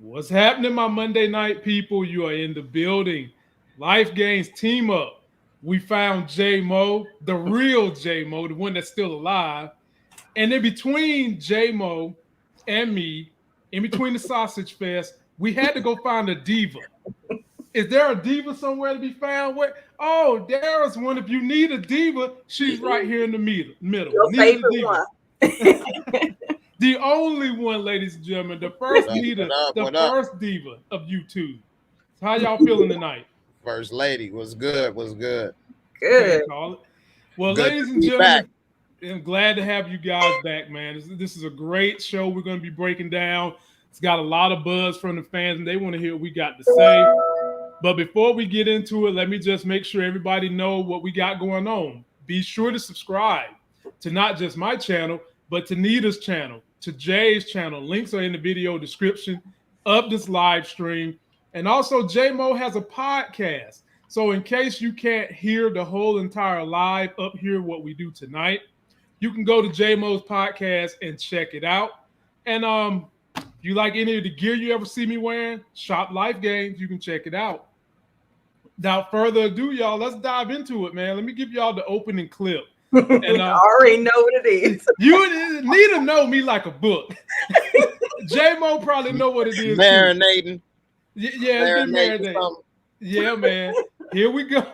What's happening, my Monday night people? You are in the building. Life Gains team up. We found J Mo, the real J Mo, the one that's still alive. And in between J Mo and me, in between the sausage fest, we had to go find a diva. Is there a diva somewhere to be found? Where? Oh, there's one. If you need a diva, she's right here in the middle. Your Nita the favorite diva. one. The only one, ladies and gentlemen, the first Nita, What up? the What up? first diva of YouTube. So how y'all feeling tonight? First lady was good. Was good. Okay, Good. call it. Well, Good ladies to and be back. gentlemen, I'm glad to have you guys back, man. This is a great show we're going to be breaking down. It's got a lot of buzz from the fans, and they want to hear what we got to say. But before we get into it, let me just make sure everybody know what we got going on. Be sure to subscribe to not just my channel, but to Nita's channel, to Jay's channel. Links are in the video description of this live stream. And also, J-Mo has a podcast. So in case you can't hear the whole entire live up here, what we do tonight, you can go to J-Mo's podcast and check it out. And if you like any of the gear you ever see me wearing, Shop Life Games, you can check it out. Without further ado, y'all, let's dive into it, man. Let me give y'all the opening clip. And I already know what it is. You need to know me like a book. J-Mo probably know what it is. Marinating. Yeah, it's been marinating. Yeah, man. Here we go.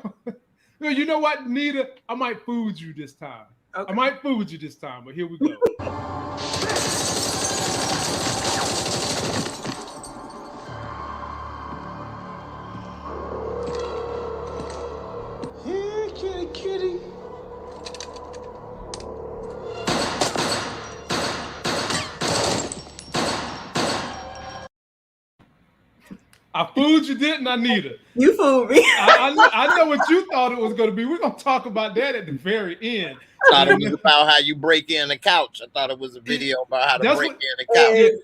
You know what, Nita? I might fool you this time. Okay. I might fool you this time, but here we go. Here, kitty, kitty. I fooled you, didn't I, Nita? You fooled me. I know what you thought it was going to be. We're going to talk about that at the very end. I thought it was about how you break in the couch. I thought it was a video about how to break in the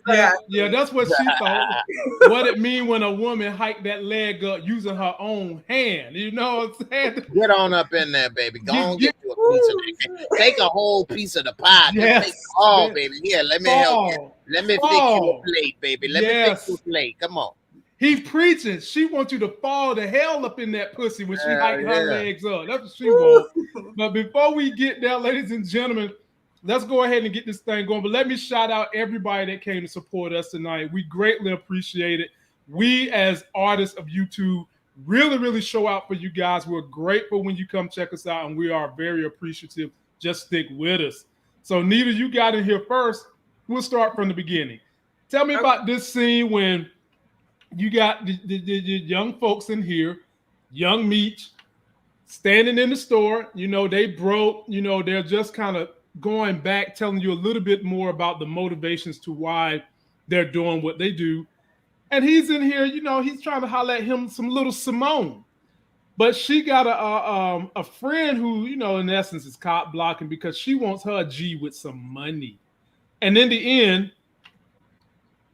couch. Yeah, that's what she thought. What it mean when a woman hike that leg up using her own hand. You know what I'm saying? Get on up in there, baby. Go on, get you a piece of it. Take a whole piece of the pie. Yes. Take all, baby. Here, let me help you. Let me fix you a plate, baby. Let me fix you a plate. Come on. He's preaching. She wants you to fall the hell up in that pussy when she hikes her legs up. That's what she wants. But before we get there, ladies and gentlemen, let's go ahead and get this thing going. But let me shout out everybody that came to support us tonight. We greatly appreciate it. We, as artists of YouTube, really, really show out for you guys. We're grateful when you come check us out, and we are very appreciative. Just stick with us. So, Nita, you got in here first. We'll start from the beginning. Tell me about this scene when you got the young folks in here, young Meech, standing in the store. You know, they broke. You know, they're just kind of going back, telling you a little bit more about the motivations to why they're doing what they do. And he's in here, you know, he's trying to holler at him some little Simone. But she got a friend who, you know, in essence is Kopp blocking because she wants her G with some money. And in the end,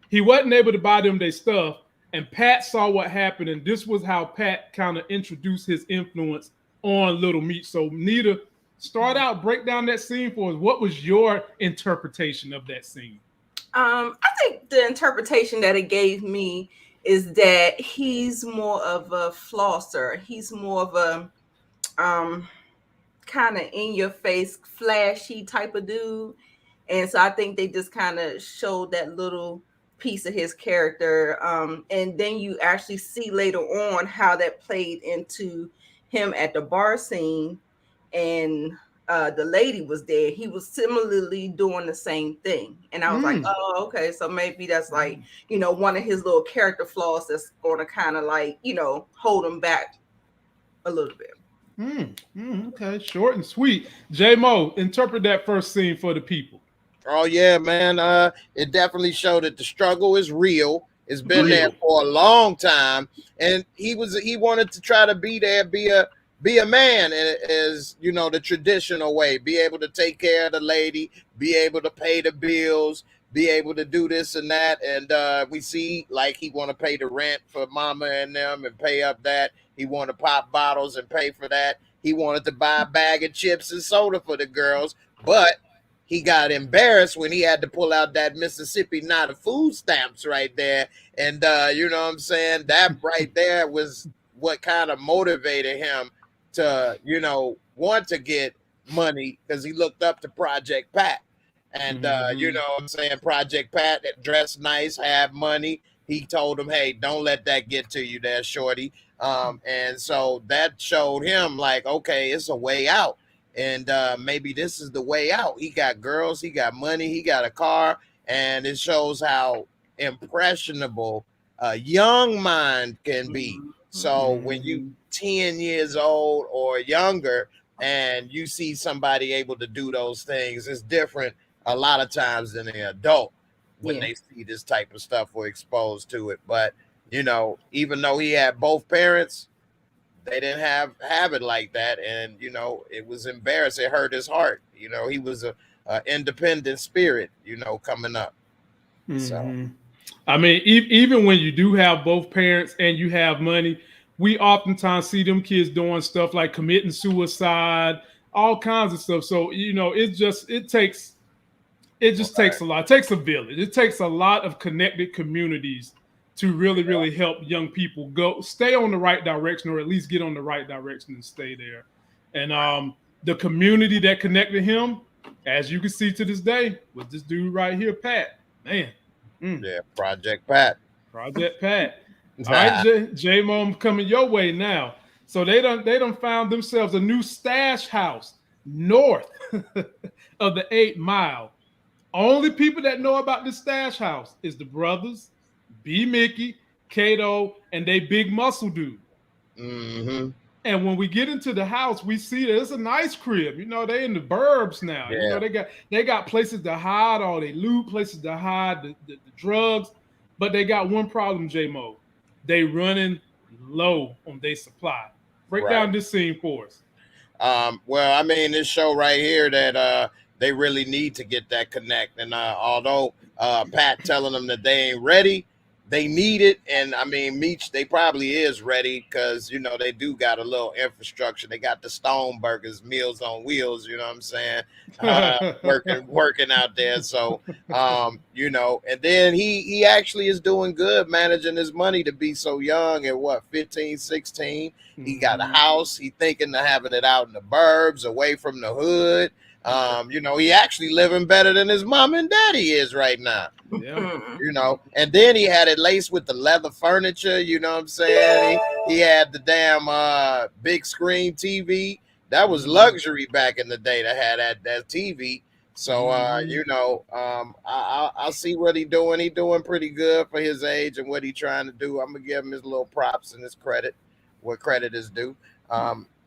he wasn't able to buy them their stuff. And Pat saw what happened, and this was how Pat kind of introduced his influence on Little Meech. So, Nita, start out, break down that scene for us. What was your interpretation of that scene? I think the interpretation that it gave me is that he's more of a flosser. He's more of a kind of in-your-face, flashy type of dude. And so I think they just kind of showed that little piece of his character, and then you actually see later on how that played into him at the bar scene, and the lady was there. He was similarly doing the same thing, and I was like, oh, okay, so maybe that's like, you know, one of his little character flaws that's going to kind of like, you know, hold him back a little bit. Okay, short and sweet. J-Mo, interpret that first scene for the people. Oh yeah, man. It definitely showed that the struggle is real. It's been there for a long time, and he wanted to try to be there, be a man, as you know, the traditional way. Be able to take care of the lady, be able to pay the bills, be able to do this and that. And we see like he want to pay the rent for mama and them and pay up that. He want to pop bottles and pay for that. He wanted to buy a bag of chips and soda for the girls, but he got embarrassed when he had to pull out that Mississippi knot of food stamps right there. And you know what I'm saying? That right there was what kind of motivated him to, you know, want to get money, because he looked up to Project Pat. And you know what I'm saying? Project Pat that dressed nice, had money. He told him, hey, don't let that get to you there, shorty. And so that showed him like, okay, it's a way out. And maybe this is the way out. He got girls, he got money, he got a car, and it shows how impressionable a young mind can be. So when you 10 years old or younger and you see somebody able to do those things, it's different a lot of times than an adult when they see this type of stuff or exposed to it. But, you know, even though he had both parents, they didn't have it like that. And, you know, it was embarrassing. It hurt his heart. You know, he was a independent spirit, you know, coming up. So, I mean, even when you do have both parents and you have money, we oftentimes see them kids doing stuff like committing suicide, all kinds of stuff. So, you know, it just takes a lot. It takes a village. It takes a lot of connected communities to really help young people stay on the right direction, or at least get on the right direction and stay there. And the community that connected him, as you can see to this day, was this dude right here, Pat. Man. Yeah, Project Pat. Project Pat. All right, J-Mo, coming your way now. So they done found themselves a new stash house north of the 8 Mile. Only people that know about this stash house is the brothers, B. Mickey, Kato, and they big muscle dude. And when we get into the house, we see that it's a nice crib. You know, they in the burbs now. You know, they got places to hide all they loot, places to hide the drugs. But they got one problem, J-Mo. They running low on their supply. Break down this scene for us. Well, I mean, this show right here that they really need to get that connect. And although Pat telling them that they ain't ready, they need it. And I mean, Meech, they probably is ready, because, you know, they do got a little infrastructure. They got the Stone Burgers, Meals on Wheels, you know what I'm saying? Working out there. So, you know, and then he actually is doing good managing his money to be so young at what, 15, 16. He got a house. He thinking of having it out in the burbs, away from the hood. You know, he actually living better than his mom and daddy is right now. Yeah. You know, and then he had it laced with the leather furniture, you know what I'm saying? He had the damn big screen TV. That was luxury back in the day to have that TV. So you know, I'll see what he doing. He doing pretty good for his age and what he trying to do. I'm gonna give him his little props and his credit, what credit is due.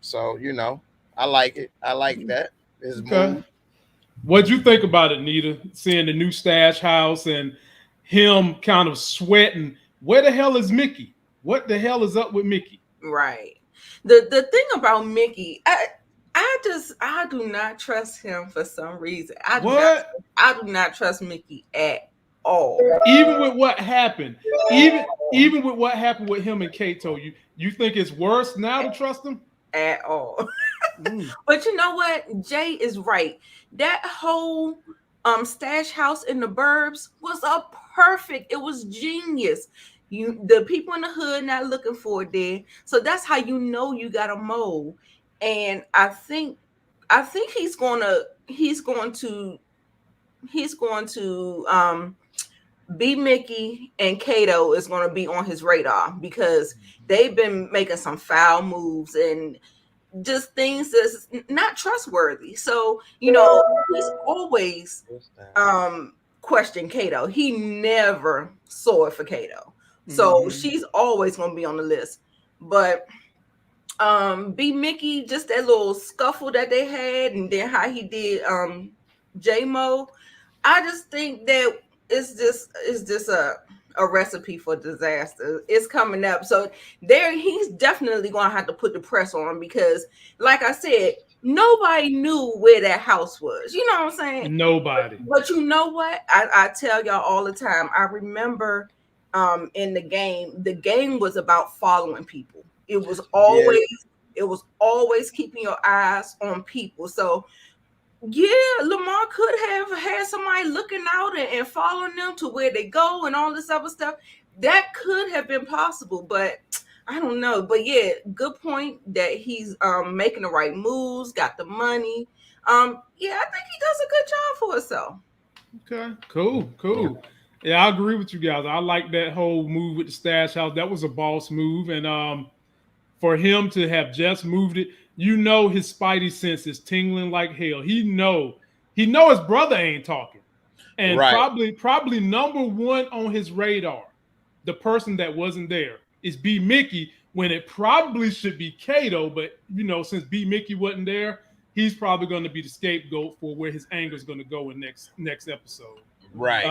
So you know, I like it. I like that. His move. What'd you think about it, Nita? Seeing the new stash house and him kind of sweating. Where the hell is Mickey? What the hell is up with Mickey? Right. The thing about Mickey, I do not trust him for some reason. I do not trust Mickey at all. Even with what happened, even with what happened with him and Kato, you think it's worse now to trust him? At all. But you know what? Jay is right. That whole stash house in the burbs was it was genius. The people in the hood not looking for it there. So that's how you know you got a mole. And I think he's going to B. Mickey and Kato is going to be on his radar, because they've been making some foul moves and just things that's not trustworthy. So, you know, he's always questioned Kato. He never saw it for Kato. So she's always going to be on the list. But B. Mickey, just that little scuffle that they had, and then how he did J-Mo, I just think that it's just a recipe for disaster. It's coming up. So he's definitely going to have to put the press on him, because like I said, nobody knew where that house was. You know what I'm saying? Nobody. But you know what? I tell y'all all the time. I remember in the game was about following people. It was always keeping your eyes on people. So Yeah, Lamar could have had somebody looking out and following them to where they go and all this other stuff. That could have been possible, but I don't know. But yeah, good point that he's making the right moves, got the money. Yeah, I think he does a good job for himself. Okay, cool. Yeah, I agree with you guys. I like that whole move with the stash house. That was a boss move, and for him to have just moved it, you know, his spidey sense is tingling like hell. He know his brother ain't talking, and Right. probably number one on his radar, the person that wasn't there is B Mickey when it probably should be Kato, but you know, since B Mickey wasn't there, he's probably going to be the scapegoat for where his anger is going to go in next episode. Right.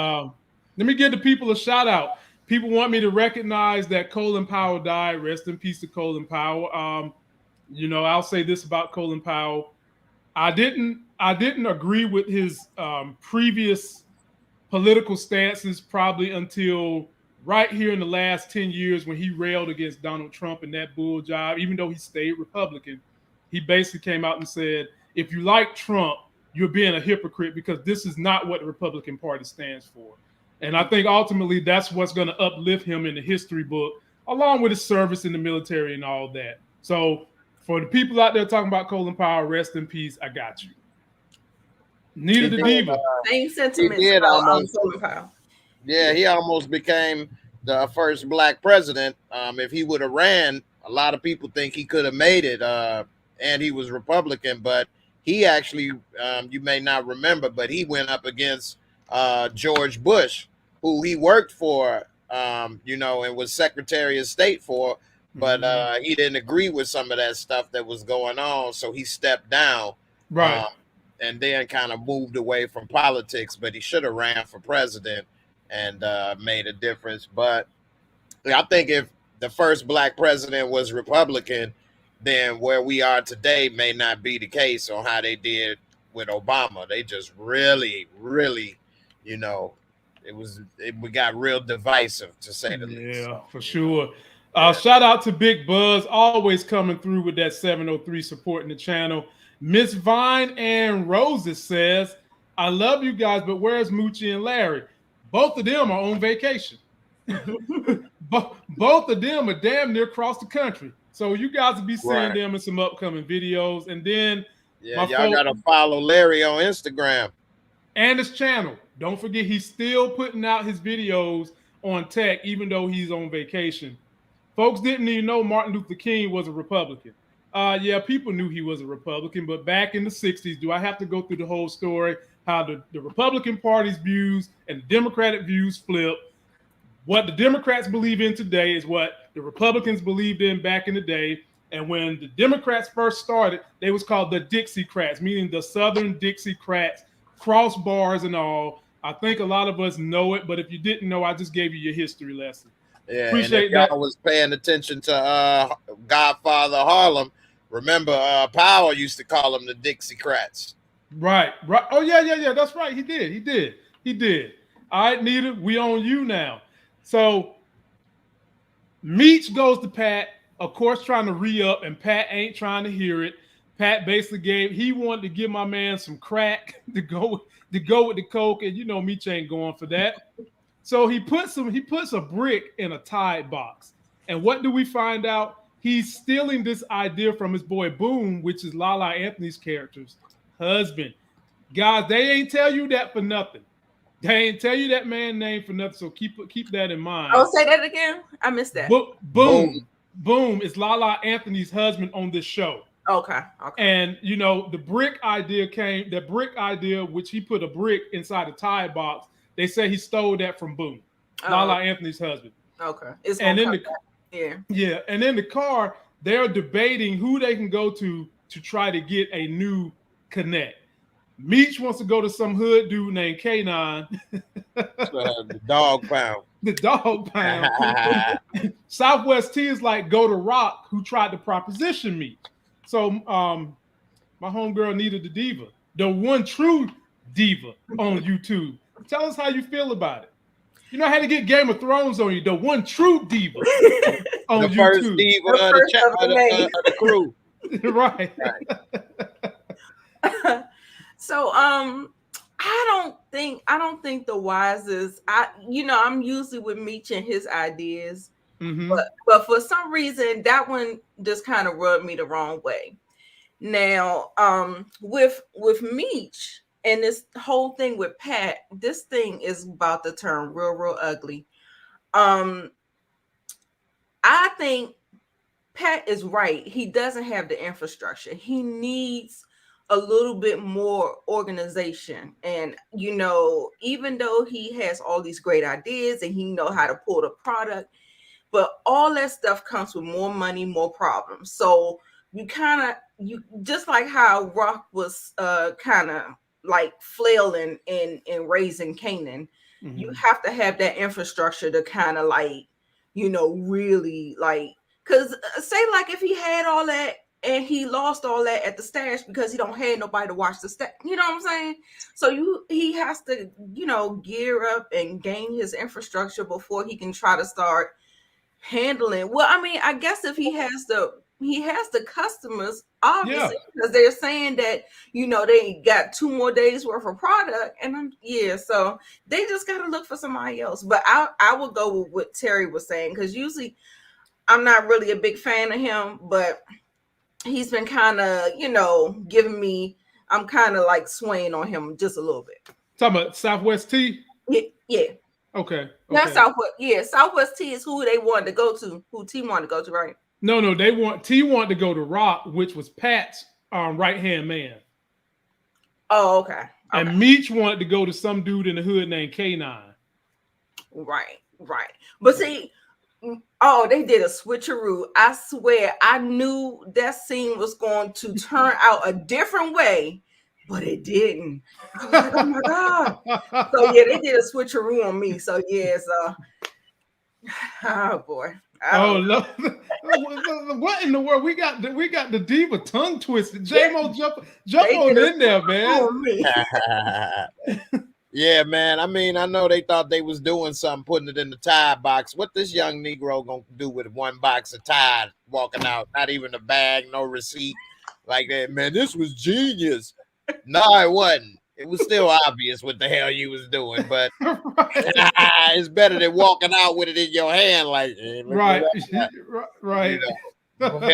Let me give the people a shout out. People want me to recognize that Colin Powell died. Rest in peace to Colin Powell. You know, I'll say this about Colin Powell. I didn't agree with his previous political stances probably until right here in the last 10 years when he railed against Donald Trump and that bull job. Even though he stayed Republican, he basically came out and said, if you like Trump, you're being a hypocrite because this is not what the Republican Party stands for. And I think ultimately that's what's going to uplift him in the history book, along with his service in the military and all that. So for the people out there talking about Colin Powell, rest in peace. I got you. Neither the diva. Same sentiments. He did almost. Colin Powell. Yeah, he almost became the first black president. If he would have ran, a lot of people think he could have made it. And he was Republican, but he actually, you may not remember, but he went up against George Bush, who he worked for, you know, and was Secretary of State for, but he didn't agree with some of that stuff that was going on, so he stepped down, right, and then kind of moved away from politics. But he should have ran for president and made a difference. But I think if the first black president was Republican, then where we are today may not be the case on how they did with Obama. They just really, you know, we got real divisive, to say the least. Yeah, for sure. Shout out to Big Buzz, always coming through with that 703 supporting the channel. Miss Vine and Roses says, I love you guys, but where's Moochie and Larry? Both of them are on vacation. Both of them are damn near across the country. So you guys will be seeing them in some upcoming videos. And then y'all got to follow Larry on Instagram. And his channel. Don't forget, he's still putting out his videos on tech, even though he's on vacation. Folks didn't even know Martin Luther King was a Republican. Yeah, people knew he was a Republican, but back in the 60s, do I have to go through the whole story, how the Republican Party's views and the Democratic views flip? What the Democrats believe in today is what the Republicans believed in back in the day. And when the Democrats first started, they was called the Dixiecrats, meaning the Southern Dixiecrats, crossbars and all. I think a lot of us know it, but if you didn't know, I just gave you your history lesson. Yeah, appreciate that. Y'all was paying attention to Godfather Harlem. Remember, Powell used to call them the Dixiecrats. Right. Oh, yeah. That's right. He did. All right, Nita, we on you now. So Meech goes to Pat, of course, trying to re-up, and Pat ain't trying to hear it. Pat basically he wanted to give my man some crack to go with the coke, and you know Meech ain't going for that. So he puts a brick in a Tide box. And what do we find out? He's stealing this idea from his boy Boom, which is Lala Anthony's character's husband. Guys, they ain't tell you that for nothing. They ain't tell you that man's name for nothing. So keep that in mind. Oh, say that again. I missed that. Boom is Lala Anthony's husband on this show. Okay. And you know, the brick idea, which he put a brick inside a Tide box. They say he stole that from Boom, Lala Anthony's husband. Okay. And in the car, they're debating who they can go to try to get a new connect. Meech wants to go to some hood dude named K9. The dog pound. The dog pound. Southwest T is like, go to Rock, who tried to proposition me. So my homegirl Nita the Diva, the one true diva on YouTube. Tell us how you feel about it. You know how to get Game of Thrones on you, the one true diva on the YouTube. First diva of the crew. Right. So I don't think the wisest. I'm usually with Meech and his ideas, but for some reason that one just kind of rubbed me the wrong way. Now, with Meech and this whole thing with Pat, this thing is about to turn real ugly. I think Pat is right. He doesn't have the infrastructure. He needs a little bit more organization. And even though he has all these great ideas and he know how to pull the product, but all that stuff comes with more money, more problems. So you just like how Rock was kind of like flailing in raising Canaan. You have to have that infrastructure to kind of like, really like, because say like if he had all that and he lost all that at the stash because he don't have nobody to watch the stash, you know what I'm saying? So he has to, gear up and gain his infrastructure before he can try to start handling. Well, I mean, I guess if he has the customers, obviously, because they're saying that they got 2 more days worth of product, and so they just got to look for somebody else. But I would go with what Terry was saying, because usually I'm not really a big fan of him, but he's been kind of giving me. I'm kind of like swaying on him just a little bit. Talking about Southwest T? Yeah. Okay. Not Southwest. Yeah, Southwest T is who they wanted to go to. Who T wanted to go to, right? No, T wanted to go to Rock, which was Pat's right-hand man. Oh, okay. And Meech wanted to go to some dude in the hood named K9. Right. But see, they did a switcheroo. I swear, I knew that scene was going to turn out a different way, but it didn't. I was like, oh my God. So yeah, they did a switcheroo on me. So yeah, oh boy. No. What in the world? We got the diva tongue twisted. J-Mo jump on in there, man. Yeah, man. I mean, I know they thought they was doing something, putting it in the Tide box. What this young Negro gonna do with 1 box of Tide walking out? Not even a bag, no receipt like that. Man, this was genius. No, it wasn't. It was still obvious what the hell you was doing, but it's better than walking out with it in your hand, like right. But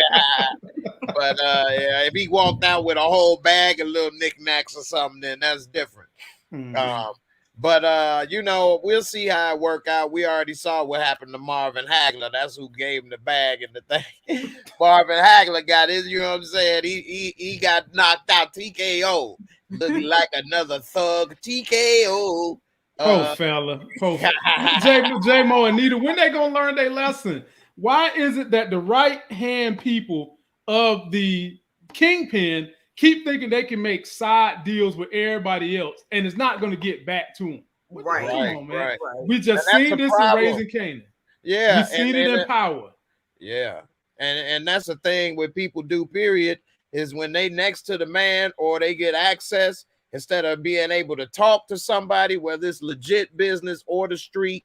if he walked out with a whole bag of little knickknacks or something, then that's different. But we'll see how it work out. We already saw what happened to Marvin Hagler. That's who gave him the bag and the thing. Marvin Hagler got his, you know what I'm saying? He got knocked out, TKO. Looking like another thug, TKO. Fella. J-Mo and Nita, when they gonna learn their lesson? Why is it that the right-hand people of the kingpin keep thinking they can make side deals with everybody else, and it's not going to get back to them? Right. Come on, man. Right. We just seen this in Raising Canaan. Yeah. We seen it in Power. Yeah. And that's the thing what people do, period, is when they next to the man or they get access, instead of being able to talk to somebody, whether it's legit business or the street,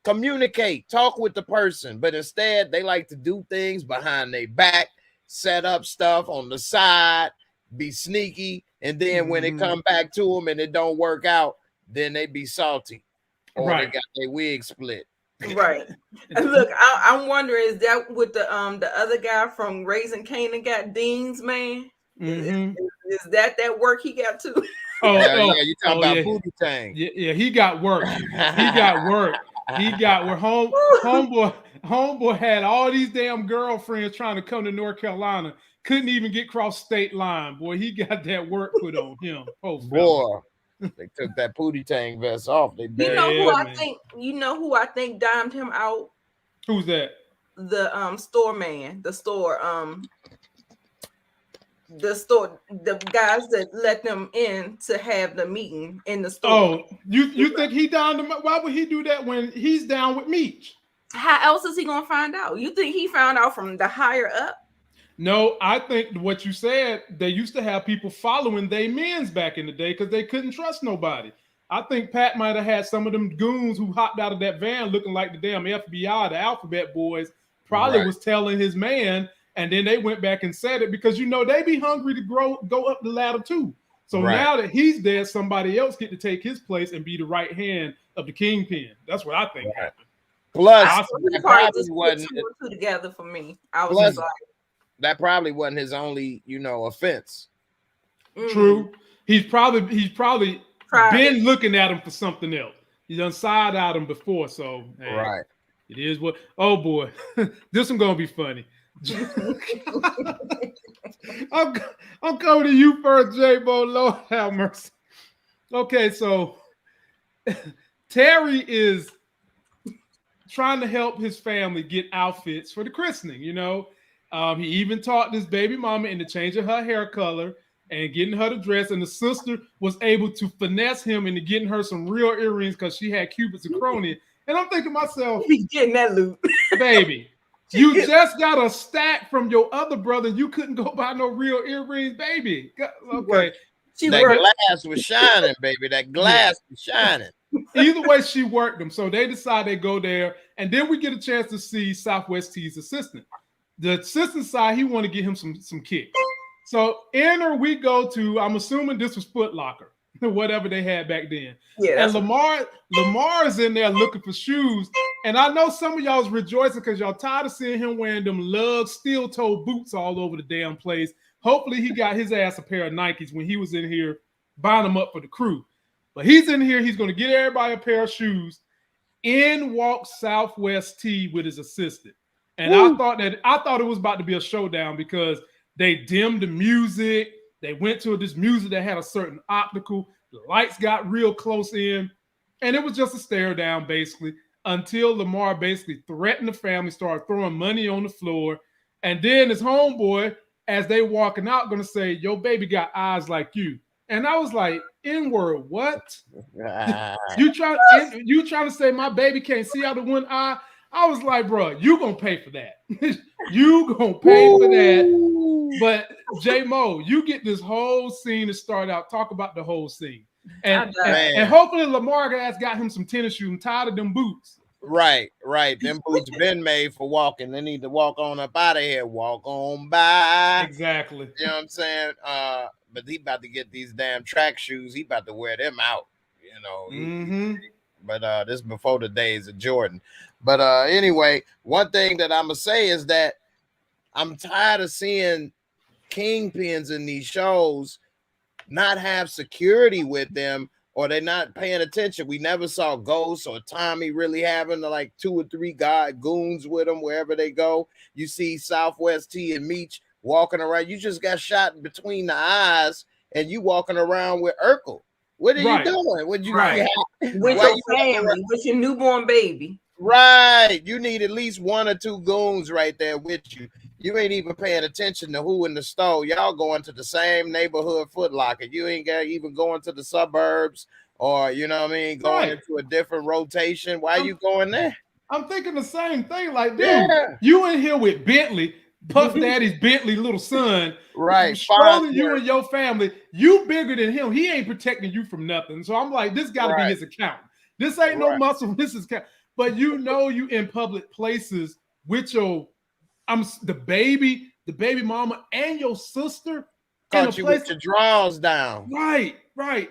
communicate, talk with the person. But instead, they like to do things behind their back, set up stuff on the side, be sneaky, and then when it come back to them and it don't work out, then they be salty or they got their wig split. Right. And look, I'm wondering, is that what the other guy from Raising Canaan got, Dean's man? Is that work he got too? Yeah, you talking about Booty Tang? Yeah, he got work. He got where homeboy had all these damn girlfriends trying to come to North Carolina. Couldn't even get across state line. Boy, he got that work put on him. Boy, they took that Pootie Tang vest off. They You know who I think dimed him out? Who's that? The store man, the guys that let them in to have the meeting in the store. Oh, you think he down to? Why would he do that when he's down with Meech? How else is he gonna find out? You think he found out from the higher up? No, I think what you said, they used to have people following they men's back in the day because they couldn't trust nobody. I think Pat might have had some of them goons who hopped out of that van looking like the damn FBI, the Alphabet Boys, probably was telling his man, and then they went back and said it because they be hungry to go up the ladder too. So now that he's dead, somebody else get to take his place and be the right hand of the kingpin. That's what I think happened. Plus, that probably just put two and two together for me. I was just like, that probably wasn't his only, offense. True. He's probably been looking at him for something else. He's done side-eyed him before, so hey, it is what. Oh boy, this one gonna be funny. I'm coming to you first, J-Bo. Lord have mercy. Okay, so Terry is trying to help his family get outfits for the christening. He even taught this baby mama into changing her hair color and getting her to dress, and the sister was able to finesse him into getting her some real earrings because she had Cupid's zirconia. And I'm thinking to myself, he's getting that loot, baby. You just got a stack from your other brother. You couldn't go buy no real earrings, baby. Okay. That glass was shining, baby. That glass was shining. Either way, she worked them. So they decide they go there. And then we get a chance to see Southwest T's assistant. The assistant side, he want to get him some kicks. So enter we go to, I'm assuming this was Foot Locker, whatever they had back then. Yeah, and Lamar is in there looking for shoes. And I know some of y'all is rejoicing because y'all tired of seeing him wearing them lug steel-toe boots all over the damn place. Hopefully he got his ass a pair of Nikes when he was in here buying them up for the crew. But he's in here. He's going to get everybody a pair of shoes. In walks Southwest T with his assistant. And I thought it was about to be a showdown because they dimmed the music. They went to this music that had a certain optical. The lights got real close in. And it was just a stare down, basically, until Lamar basically threatened the family, started throwing money on the floor. And then his homeboy, as they walking out, going to say, your baby got eyes like you. And I was like, N-word, what? you trying to say my baby can't see out of one eye? I was like, bro, you going to pay for that. You going to pay for that. But J-Mo, you get this whole scene to start out. Talk about the whole scene. And hopefully Lamar has got him some tennis shoes. I'm tired of them boots. Right. Them boots been made for walking. They need to walk on up out of here. Walk on by. Exactly. You know what I'm saying? But he about to get these damn track shoes. He about to wear them out. But this is before the days of Jordan. But anyway, one thing that I'm gonna say is that I'm tired of seeing kingpins in these shows not have security with them, or they're not paying attention. We never saw Ghost or Tommy really having like 2 or 3 goons with them wherever they go. You see Southwest T and Meech walking around. You just got shot between the eyes, and you walking around with Urkel. What are you doing? With your family, with your newborn baby. Right. You need at least 1 or 2 goons right there with you. You ain't even paying attention to who in the store. Y'all going to the same neighborhood Foot Locker. You ain't got even going to the suburbs or, going into a different rotation. Why are you going there? I'm thinking the same thing. Like, dude, you in here with Bentley, Puff Daddy's Bentley little son, right? Strolling you and your family. You bigger than him. He ain't protecting you from nothing. So I'm like, this got to be his account. This ain't no muscle. This is but you in public places with your the baby mama and your sister. Caught you with your drawers down. Right.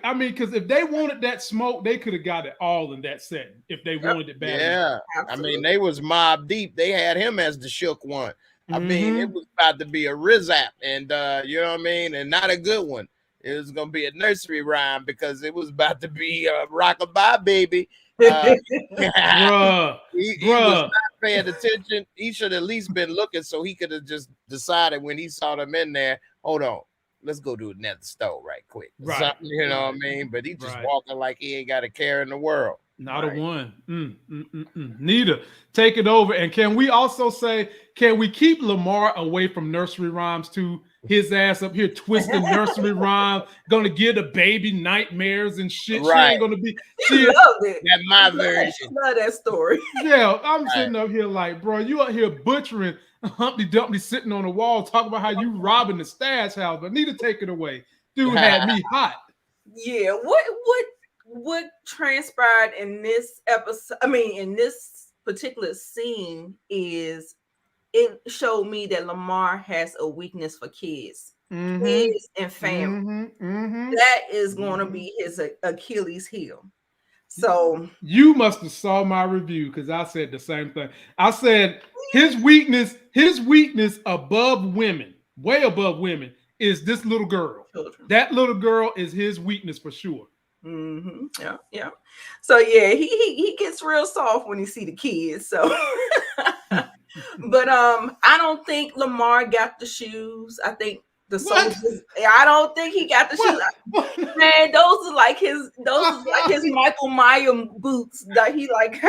I mean, because if they wanted that smoke, they could have got it all in that setting if they wanted it bad. Yeah. I mean, they was mob deep. They had him as the shook one. I mean, it was about to be a rizap, and you know what I mean, and not a good one. It was gonna be a nursery rhyme because it was about to be a rockabye baby. He was not paying attention. He should at least been looking, so he could have just decided when he saw them in there. Hold on, let's go do another store right quick. Right. You know what I mean? But he just walking like he ain't got a care in the world. Not a one. Neither. Take it over. And can we also say, can we keep Lamar away from nursery rhymes too? His ass up here twisting nursery rhyme, gonna give the baby nightmares and shit. Right. She ain't gonna be. She loved it. That's my version. Love that story. Yeah, I'm sitting up here like, bro, you out here butchering Humpty Dumpty sitting on the wall, talking about how you robbing the stash house. But need to take it away. Dude had me hot. Yeah. What transpired in this episode, in this particular scene, is it showed me that Lamar has a weakness for kids. kids, and family. That is going to be his Achilles heel. So you must have saw my review because I said the same thing. I said his weakness above women, way above women, is this little girl. Children. That little girl is his weakness for sure. Yeah. So yeah, he gets real soft when he see the kids. So, but I don't think Lamar got the shoes. I think the soldiers. I don't think he got the shoes. Man, those are like his Michael Myers boots that he like.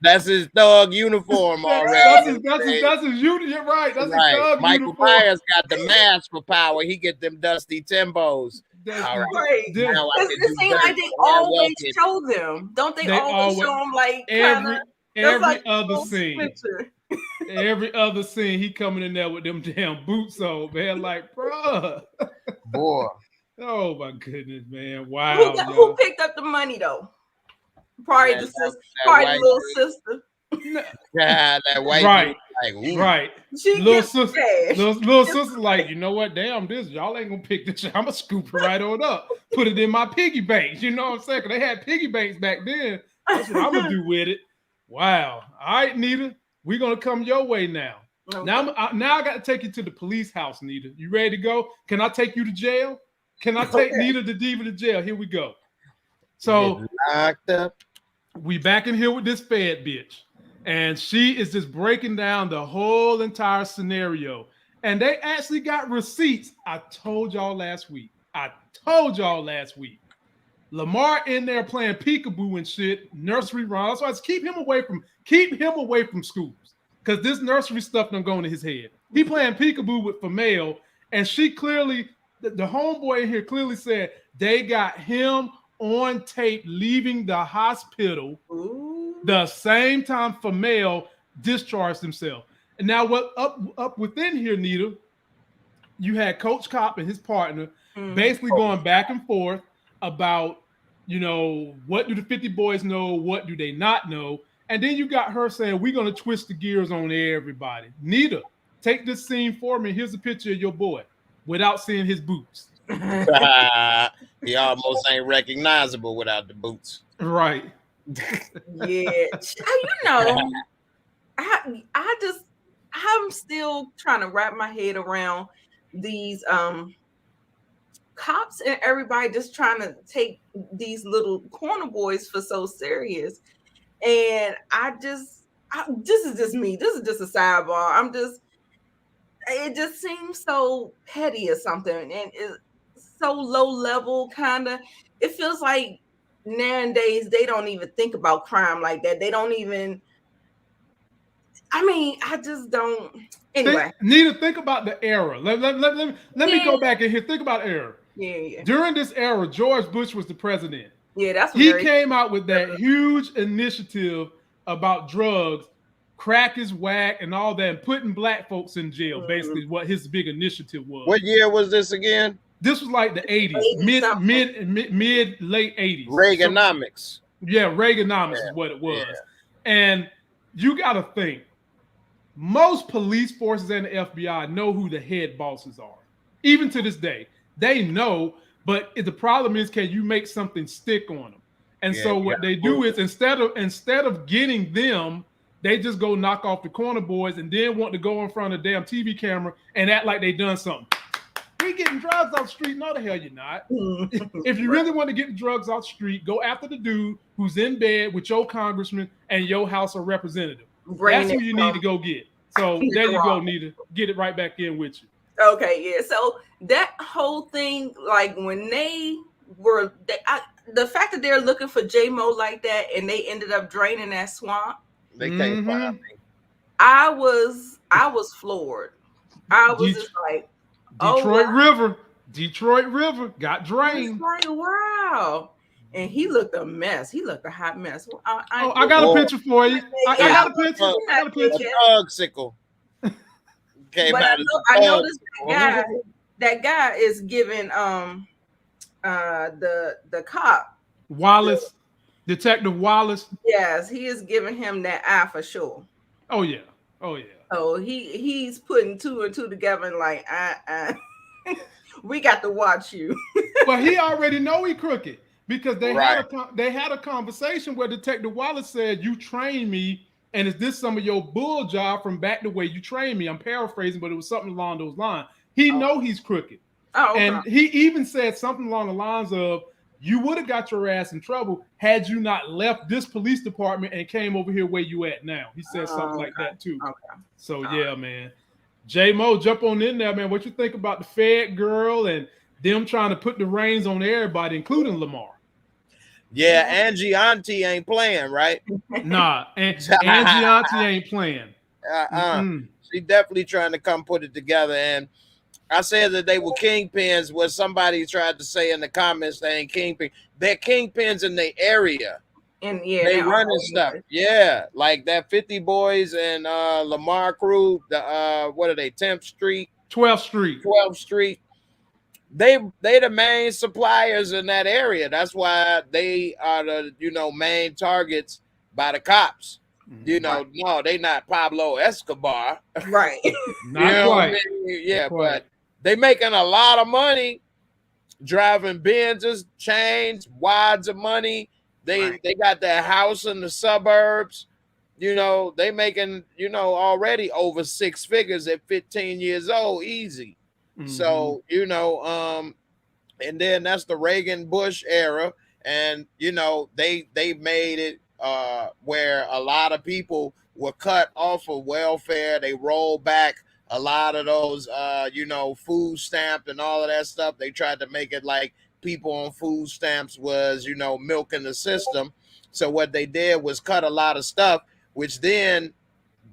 That's his thug uniform already. That's his uniform. You're right. That's right. His thug Michael uniform. Myers got the mask for power. He get them dusty Timbos. All right. It seems like they always show them. Don't they always show them like every other scene? Every other scene, he coming in there with them damn boots on, man. Like, bruh. Boy. Oh my goodness, man. Wow. Who picked up the money though? Probably the sister, probably the little sister. Yeah, that white right. Like, right. Little sister, like, you know what? Damn, this y'all ain't gonna pick this. I'm gonna scoop it right on up, put it in my piggy banks. You know what I'm saying? They had piggy banks back then. That's what I'm gonna do with it. Wow. All right, Nita, we're gonna come your way now. Okay. Now I got to take you to the police house, Nita. You ready to go? Can I take you to jail? Can I take Nita the Diva to jail? Here we go. So locked up. We back in here with this Fed bitch, and she is just breaking down the whole entire scenario. And they actually got receipts. I told y'all last week. Lamar in there playing peekaboo and shit, nursery rhymes. So I just keep him away from schools, because this nursery stuff don't go into his head. He playing peekaboo with Famel, and she clearly, the homeboy in here clearly said they got him on tape leaving the hospital the same time Famel discharged himself. And now what up within here, Nita, you had Coach Kopp and his partner basically going back and forth about, you know, what do the 50 boys know, what do they not know? And then you got her saying, we're going to twist the gears on everybody. Nita, take this scene for me. Here's a picture of your boy without seeing his boots. He almost ain't recognizable without the boots. Right. Yeah. You know, I'm still trying to wrap my head around these cops and everybody just trying to take these little corner boys for so serious. And this is just me. This is just a sidebar. It just seems so petty or something. And it's so low level, kind of. It feels like nowadays they don't even think about crime like that. They don't even. I just don't. Anyway, Nita, think about the era. Let me go back in here. Think about era. Yeah. During this era, George Bush was the president. Yeah, that's he came out with that huge initiative about drugs, crack is whack, and all that, and putting black folks in jail. Basically, what his big initiative was. What year was this again? This was like the 80s, mid late 80s. Reaganomics. Reaganomics is what it was. Yeah. And you got to think, most police forces and the FBI know who the head bosses are. Even to this day, they know. But the problem is, can you make something stick on them? And so what they do is instead of getting them, they just go knock off the corner boys and then want to go in front of the damn TV camera and act like they done something. We getting drugs off the street. No, the hell you're not. If you really want to get the drugs off the street, go after the dude who's in bed with your congressman and your House of Representative. That's who you need to go get. So there you go, Nita. Get it right back in with you. Okay, yeah. So that whole thing, like when the fact that they're looking for J-Mo like that and they ended up draining that swamp. They can't find me. I was floored. I was just like, Detroit River got drained. Like, wow. And he looked a mess. He looked a hot mess. I got a picture for you. I got a picture. Thug sickle. But I noticed that guy is giving the cop Wallace, Detective Wallace. Yes, he is giving him that eye for sure. Oh yeah. Oh yeah. So he's putting two and two together and like, we got to watch you. Well, he already know he crooked because they Right. had a conversation where Detective Wallace said, "You trained me, and is this some of your bull job from back the way you trained me?" I'm paraphrasing, but it was something along those lines. He know he's crooked, and he even said something along the lines of, "You would have got your ass in trouble had you not left this police department and came over here where you at now." He said something like that too. So yeah, man. J Mo, jump on in there, man. What you think about the Fed girl and them trying to put the reins on everybody, including Lamar? Yeah, Angie Auntie ain't playing, right? Nah, Angie Auntie ain't playing. She definitely trying to come put it together. And I said that they were kingpins. What somebody tried to say in the comments, they ain't kingpins. They're kingpins in the area. And yeah, they running stuff. Yeah, like that 50 Boys and Lamar crew. The what are they? 10th Street, 12th Street, 12th Street. They the main suppliers in that area. That's why they are the main targets by the cops. No, they not Pablo Escobar. Right. Not quite. I mean? Yeah, but they making a lot of money driving Benzes, chains, wads of money. They got their house in the suburbs. They making, already over 6 figures at 15 years old, easy. So, and then that's the Reagan Bush era. And, they made it where a lot of people were cut off of welfare. They rolled back a lot of those, food stamp and all of that stuff. They tried to make it like people on food stamps was, milking the system. So what they did was cut a lot of stuff, which then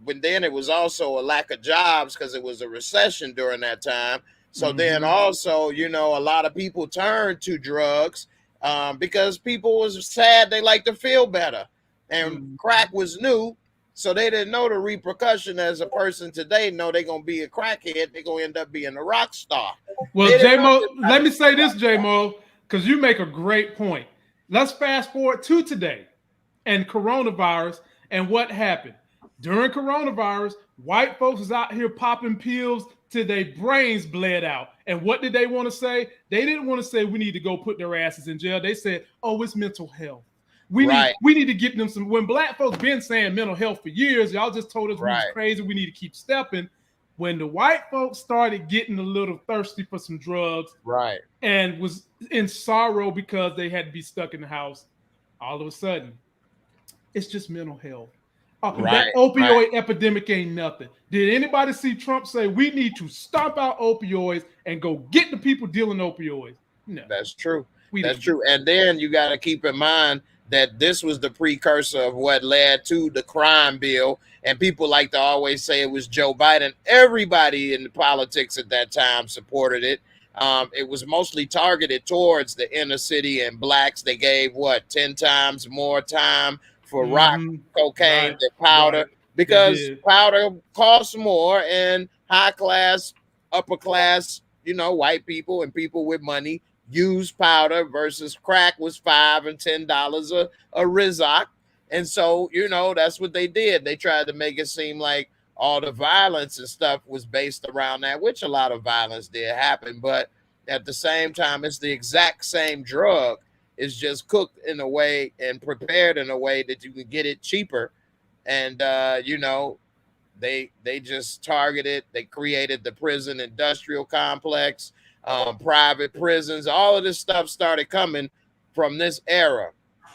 it was also a lack of jobs because it was a recession during that time. So then also, a lot of people turned to drugs because people was sad. They like to feel better. And crack was new. So they didn't know the repercussion as a person today. No, they're going to be a crackhead. They're going to end up being a rock star. Well, J-Mo, let me say this, J-Mo, because you make a great point. Let's fast forward to today and coronavirus and what happened. During coronavirus, white folks was out here popping pills till their brains bled out. And what did they want to say? They didn't want to say we need to go put their asses in jail. They said, oh, it's mental health. We need to get them some. When black folks been saying mental health for years, y'all just told us we was crazy. We need to keep stepping. When the white folks started getting a little thirsty for some drugs, and was in sorrow because they had to be stuck in the house, all of a sudden, it's just mental health. That opioid epidemic ain't nothing. Did anybody see Trump say we need to stomp out opioids and go get the people dealing opioids? No, that's true. That's true. And then you got to keep in mind that this was the precursor of what led to the crime bill. And people like to always say it was Joe Biden. Everybody in the politics at that time supported it. It was mostly targeted towards the inner city and blacks. They gave 10 times more time for rock, cocaine than powder because powder costs more, and high class, upper class, white people and people with money use powder versus crack was $5 and $10 a Rizzock. And so, that's what they did. They tried to make it seem like all the violence and stuff was based around that, which a lot of violence did happen. But at the same time, it's the exact same drug. It's just cooked in a way and prepared in a way that you can get it cheaper. And, they just targeted, they created the prison industrial complex, private prisons. All of this stuff started coming from this era.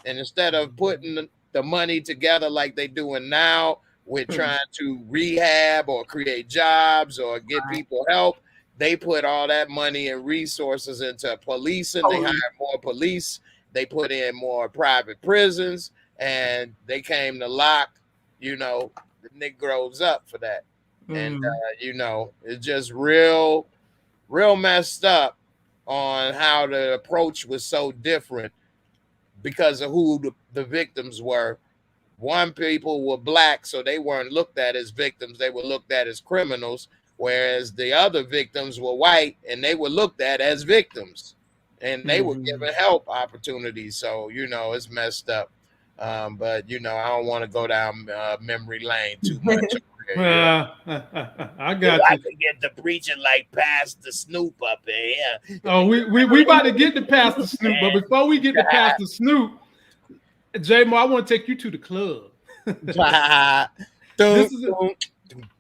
And instead of putting the money together like they doing now with trying to rehab or create jobs or get people help, they put all that money and resources into policing. They hired more police. They put in more private prisons, and they came to lock, the Negroes up for that. And, it's just real messed up on how the approach was so different because of who the victims were. One, people were black, so they weren't looked at as victims. They were looked at as criminals, whereas the other victims were white, and they were looked at as victims. And they were given help opportunities. So, it's messed up. But, I don't want to go down memory lane too much. I got I you. could get the preaching like Pastor Snoop up in here. Oh, we about to get to Pastor Snoop, but before we get to Pastor Snoop, J-Mo, I want to take you to the club.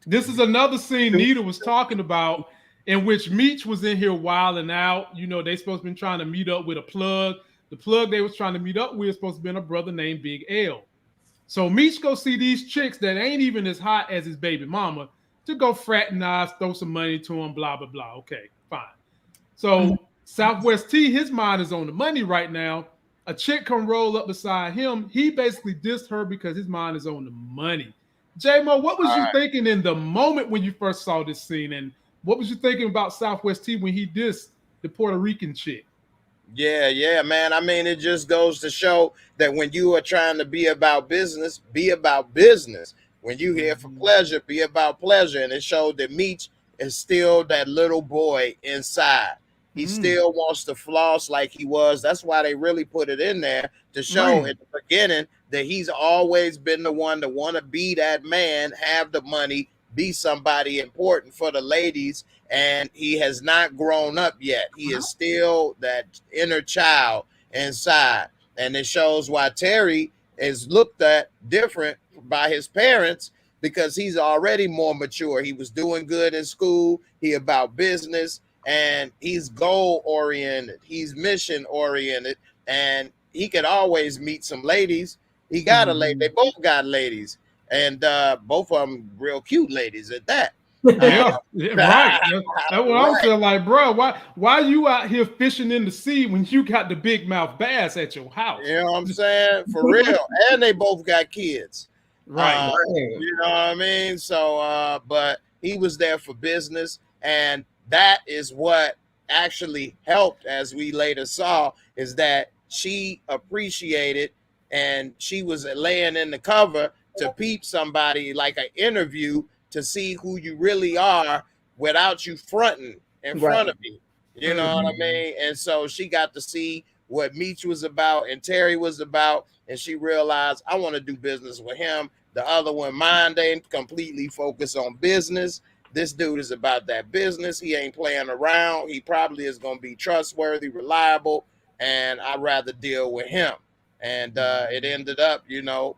This is another scene Nita was talking about, in which Meech was in here wilding out. You know, they supposed to be trying to meet up with a plug. The plug they was trying to meet up with is supposed to be a brother named Big L. So Meech go see these chicks that ain't even as hot as his baby mama to go fraternize, throw some money to him, blah, blah, blah. Okay, fine. So Southwest T, his mind is on the money right now. A chick come roll up beside him. He basically dissed her because his mind is on the money. J-Mo, what was you thinking in the moment when you first saw this scene? And what was you thinking about Southwest T when he dissed the Puerto Rican chick? Yeah, man. I mean, it just goes to show that when you are trying to be about business, be about business. When you here for pleasure, be about pleasure. And it showed that Meech is still that little boy inside. He still wants to floss like he was. That's why they really put it in there to show at the beginning that he's always been the one to want to be that man, have the money, be somebody important for the ladies. And he has not grown up yet. He is still that inner child inside. And it shows why Terry is looked at different by his parents, because he's already more mature. He was doing good in school. He about business, and he's goal oriented. He's mission oriented, and he could always meet some ladies. He got a lady. They both got ladies, and both of them real cute ladies at that. Right. That's what I'm saying. Like, bro, why you out here fishing in the sea when you got the big mouth bass at your house? You know what I'm saying? For real. And they both got kids. Right. You know what I mean? So, but he was there for business, and that is what actually helped, as we later saw, is that she appreciated, and she was laying in the cover to peep somebody, like an interview, to see who you really are without you fronting in front of me. You know what I mean? And so she got to see what Meech was about and Terry was about, and she realized, I want to do business with him. The other one, mind ain't completely focused on business. This dude is about that business. He ain't playing around. He probably is going to be trustworthy, reliable, and I'd rather deal with him. And it ended up, you know,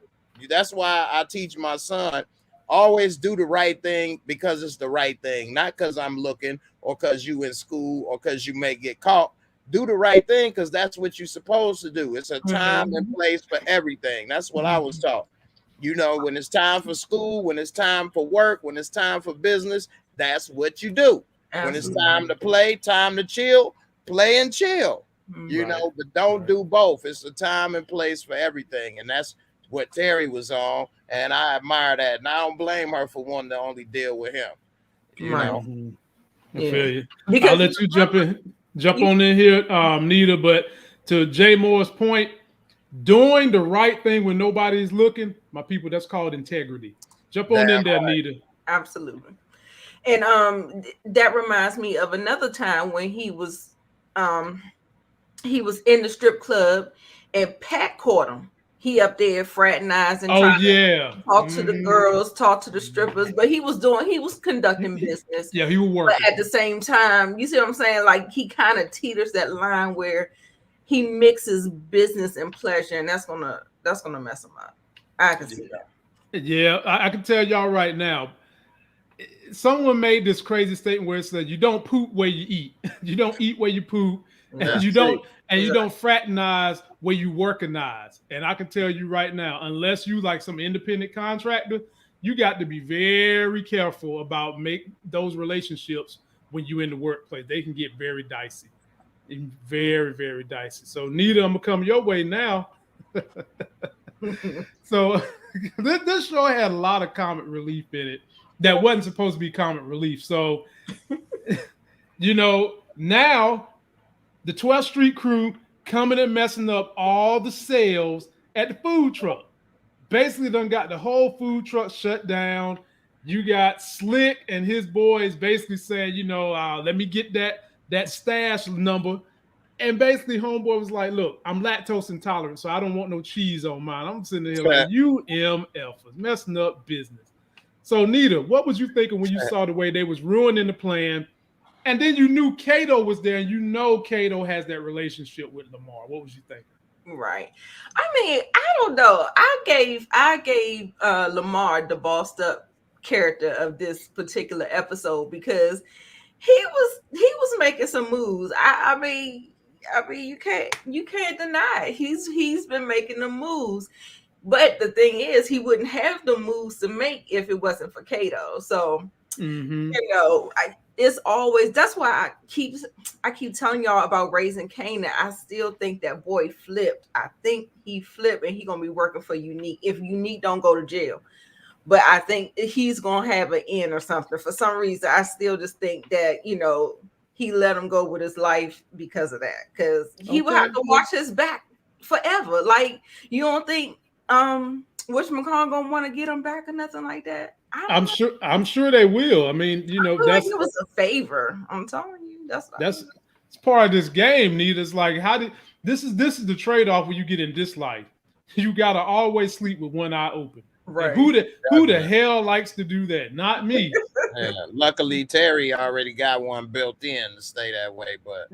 that's why I teach my son, always do the right thing because it's the right thing, not because I'm looking or because you in school or because you may get caught. Do the right thing because that's what you're supposed to do. It's a time and place for everything. That's what I was taught. You know, when it's time for school, when it's time for work, when it's time for business, that's what you do. When it's time to play, time to chill, play and chill. You know, but don't do both. It's a time and place for everything. And that's what Terry was on. And I admire that. And I don't blame her for wanting to only deal with him. You know? I feel you. I'll let you jump on in here, Nita. But to Jay Moore's point, doing the right thing when nobody's looking, my people, that's called integrity. Jump on in there, Nita. Absolutely. And that reminds me of another time when he was in the strip club and Pat caught him. He up there fraternizing, trying to talk to the girls, talk to the strippers, but he was conducting business. Yeah, he was working. But at the same time, you see what I'm saying? Like, he kind of teeters that line where he mixes business and pleasure, and that's gonna mess him up. I can see that. Yeah, I can tell y'all right now. Someone made this crazy statement where it said, "You don't poop where you eat. You don't eat where you poop, and you don't fraternize where you workinize." And I can tell you right now, unless you like some independent contractor, you got to be very careful about those relationships when you're in the workplace. They can get very dicey. Very, very dicey. So, Nita, I'm gonna come your way now. So, this show had a lot of comic relief in it that wasn't supposed to be comic relief. So, you know, now the 12th Street crew coming and messing up all the sales at the food truck. Basically, done got the whole food truck shut down. You got Slick and his boys basically saying, you know, let me get that stash number. And basically, homeboy was like, look, I'm lactose intolerant, so I don't want no cheese on mine. I'm sitting there like, you MFers, messing up business. So Nita, what was you thinking when you saw the way they was ruining the plan? And then you knew Kato was there, and you know Kato has that relationship with Lamar. What was you thinking? Right. I mean, I don't know. I gave Lamar the bossed up character of this particular episode because he was making some moves. I mean you can't deny it. He's been making the moves. But the thing is, he wouldn't have the moves to make if it wasn't for Kato. So you know, it's always, that's why I keep telling y'all about Raising Kanan. I still think that boy flipped. I think he flipped, and he gonna be working for Unique if Unique don't go to jail. But I think he's gonna have an end or something. For some reason, I still just think that, you know, he let him go with his life because of that. Because he would have to watch his back forever. Like, you don't think whatchamacallit gonna want to get him back or nothing like that? I'm sure they will. I mean, you know, that's like it was a favor. I'm telling you, that's it's part of this game, Nita. It's like, this is the trade-off when you get in this life. You gotta always sleep with one eye open. Right. And who the hell likes to do that? Not me. Yeah, luckily Terry already got one built in to stay that way, but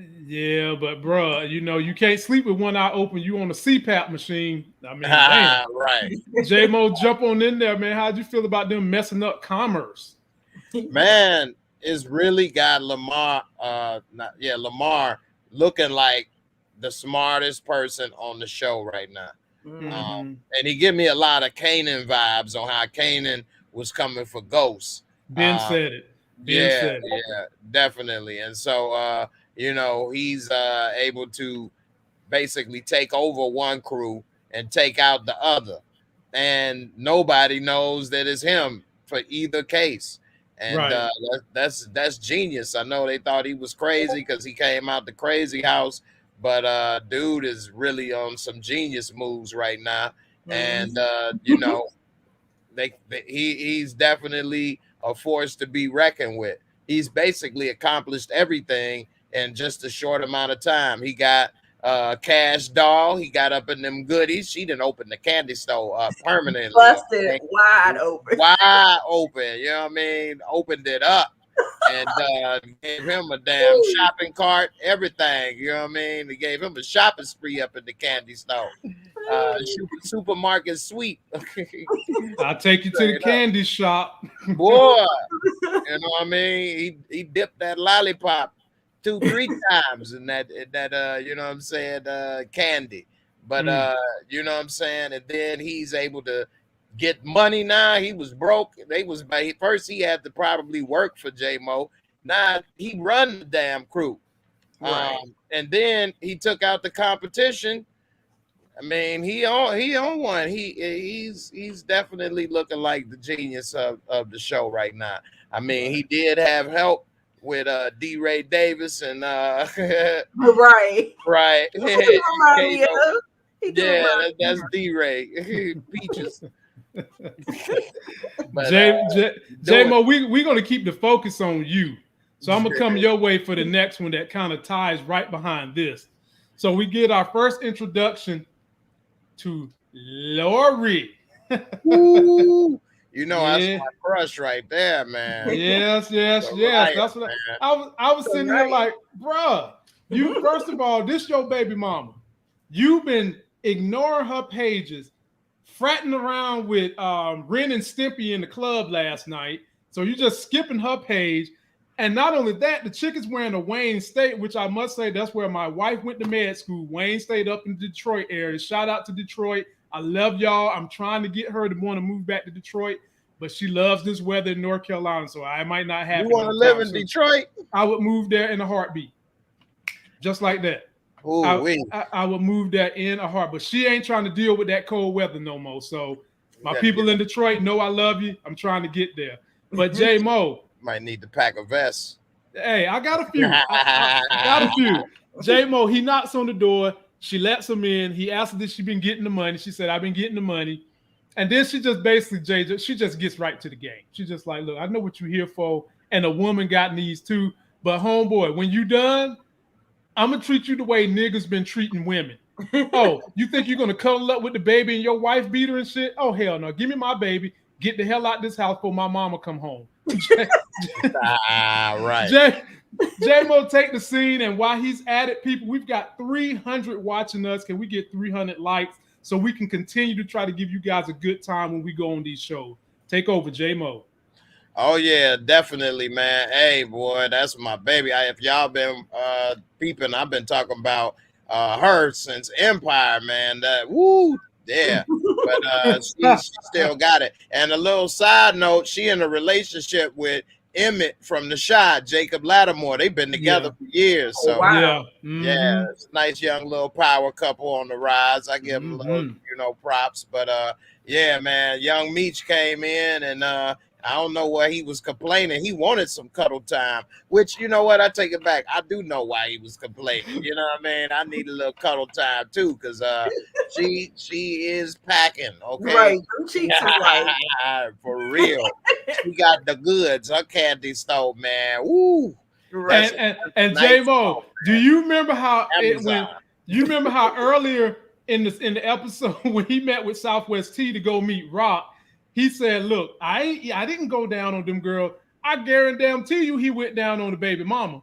bro, you know, you can't sleep with one eye open. You on a CPAP machine. I mean, right. J-Mo, jump on in there, man. How'd you feel about them messing up commerce? Man, it's really got Lamar looking like the smartest person on the show right now. And he give me a lot of Kanan vibes on how Kanan was coming for Ghost. Ben said it. Yeah, definitely. And so, you know, he's able to basically take over one crew and take out the other. And nobody knows that it's him for either case. And that's genius. I know they thought he was crazy because he came out the crazy house. But dude is really on some genius moves right now. And, you know, he's definitely a force to be reckoned with. He's basically accomplished everything in just a short amount of time. He got Cash Doll. He got up in them goodies. She didn't open the candy store up permanently. Busted wide open. Wide open. You know what I mean? Opened it up. And gave him a damn shopping cart, everything. You know what I mean? They gave him a shopping spree up in the candy store. Supermarket sweep. I'll take you to the candy shop. Boy, you know what I mean? He dipped that lollipop 2-3 times in that you know what I'm saying, candy. But you know what I'm saying? And then he's able to get money now. He was broke. First he had to probably work for J-Mo. Now he run the damn crew. Right. And then he took out the competition. I mean, he on one. He's definitely looking like the genius of the show right now. I mean, he did have help with D. Ray Davis and right. Yeah, that's D. Ray Peaches. J-Mo, we're gonna keep the focus on you. So I'm gonna come your way for the next one that kind of ties right behind this. So we get our first introduction to Lori. Ooh, you know, that's my crush right there, man. Yes. That's what I was sitting there like, bruh, you first of all, this your baby mama. You've been ignoring her pages, fratting around with Ren and Stimpy in the club last night. So you're just skipping her page. And not only that, the chick is wearing a Wayne State, which I must say, that's where my wife went to med school. Wayne State up in the Detroit area. Shout out to Detroit. I love y'all. I'm trying to get her to want to move back to Detroit, but she loves this weather in North Carolina, so I might not have. You want to live in Detroit? I would move there in a heartbeat. Just like that. I would move there in a heartbeat. But she ain't trying to deal with that cold weather no more. So my people in Detroit know I love you. I'm trying to get there. But J-Mo, might need to pack a vest. Hey, I got a few. I got a few. J-Mo, he knocks on the door. She lets him in. He asks her if she been getting the money. She said, I've been getting the money. And then she just basically, she just gets right to the game. She's just like, look, I know what you're here for. And a woman got needs too. But homeboy, when you done, I'm going to treat you the way niggas been treating women. Oh, you think you're going to cuddle up with the baby and your wife beat her and shit? Oh, hell no. Give me my baby. get the hell out of this house before my mama come home. Right. J-Mo take the scene, and while he's at it, people, we've got 300 watching us. Can we get 300 likes so we can continue to try to give you guys a good time when we go on these shows? Take over, J-Mo. Oh yeah, definitely, man. Hey, boy, that's my baby. If y'all been peeping, I've been talking about her since Empire, man. That yeah. But she still got it. And a little side note, she in a relationship with Emmett from The Shy, Jacob Lattimore. They've been together for years. So wow. Yeah, it's a nice young little power couple on the rise. I give them a little, props. But yeah, man, young Meech came in, and I don't know why he was complaining. He wanted some cuddle time, which, you know what? I take it back. I do know why he was complaining. You know what I mean? I need a little cuddle time too, because she is packing. Okay, right? Right. For real. She got the goods. Her candy store, man. Woo. Right. And nice J-Mo, do you remember how earlier in the episode when he met with Southwest T to go meet Rock? He said, "Look, I didn't go down on them girls. I guarantee you, he went down on the baby mama.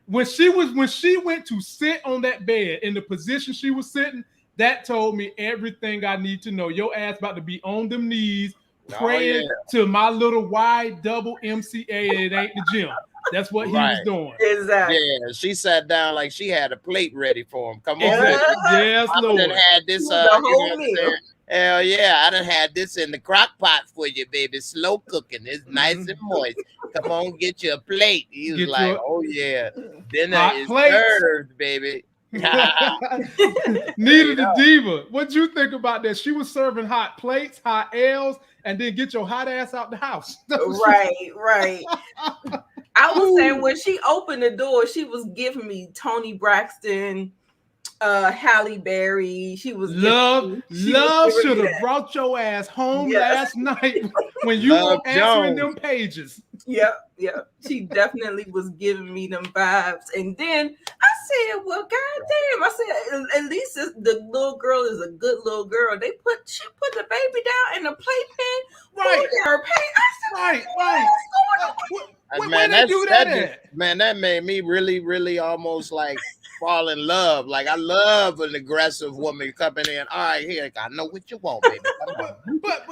When she went to sit on that bed in the position she was sitting, that told me everything I need to know. Your ass about to be on them knees praying to my little wide double MCA. It ain't the gym. That's what he was doing. Exactly. Yeah, she sat down like she had a plate ready for him. Come on, yes, Lord. I had this. Hell yeah, I done had this in the crock pot for you, baby. Slow cooking. It's nice and moist. Come on, get you a plate. He was like, oh yeah, dinner is served, baby. Nita the Diva, what'd you think about that? She was serving hot plates, hot ales, and then get your hot ass out the house. Right. I was saying when she opened the door, she was giving me Toni Braxton, Halle Berry. She was Love should have brought your ass home last night when you were answering them pages. Yep. She definitely was giving me them vibes. And then I said, well, goddamn. I said, at least the little girl is a good little girl. She put the baby down in the playpen. Right. Her pain. Right. Man, that made me really, really almost like fall in love. Like, I love an aggressive woman coming in. All right, here, I know what you want, baby. Come on. But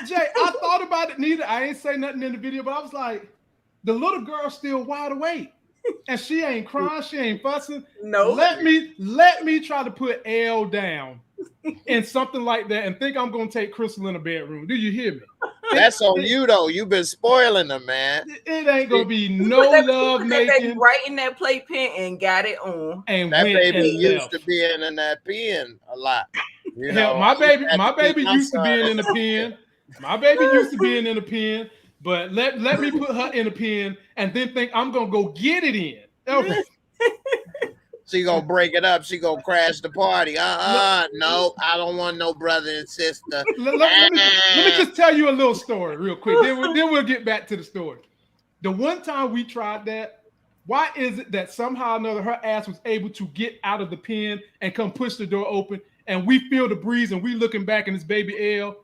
Jay, I thought about it. Neither I ain't say nothing in the video, but I was like, the little girl's still wide awake, and she ain't crying, she ain't fussing. No, let me try to put L down in something like that, and think I'm gonna take Crystal in a bedroom. Do you hear me? That's on you though. You've been spoiling them, man. It ain't gonna be no love making. Right in that playpen and got it on. And that baby used to being in that pen a lot. You know, my baby used to being in the pen. My baby used to being in the pen, but let me put her in the pen and then think I'm gonna go get it in. Okay. She gonna break it up. She gonna crash the party. No, I don't want no brother and sister. Let me just tell you a little story real quick. Then we'll get back to the story. The one time we tried that, why is it that somehow or another her ass was able to get out of the pen and come push the door open, and we feel the breeze and we looking back and it's baby L.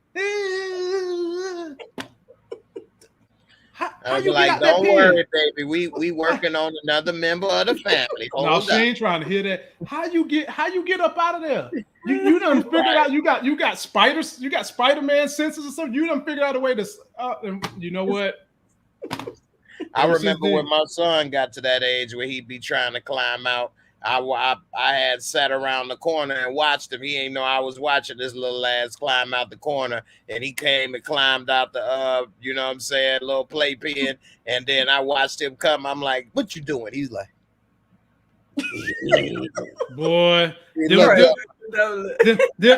I was like, don't worry, baby. We working on another member of the family. No, she ain't trying to hear that. How you get up out of there? You done figured out you got spiders, you got Spider-Man senses or something. You done figured out a way to you know what? I remember when my son got to that age where he'd be trying to climb out. I had sat around the corner and watched him. He ain't know I was watching this little ass climb out the corner, and he came and climbed out the you know what I'm saying, little playpen, and then I watched him come. I'm like, what you doing? He's like, boy,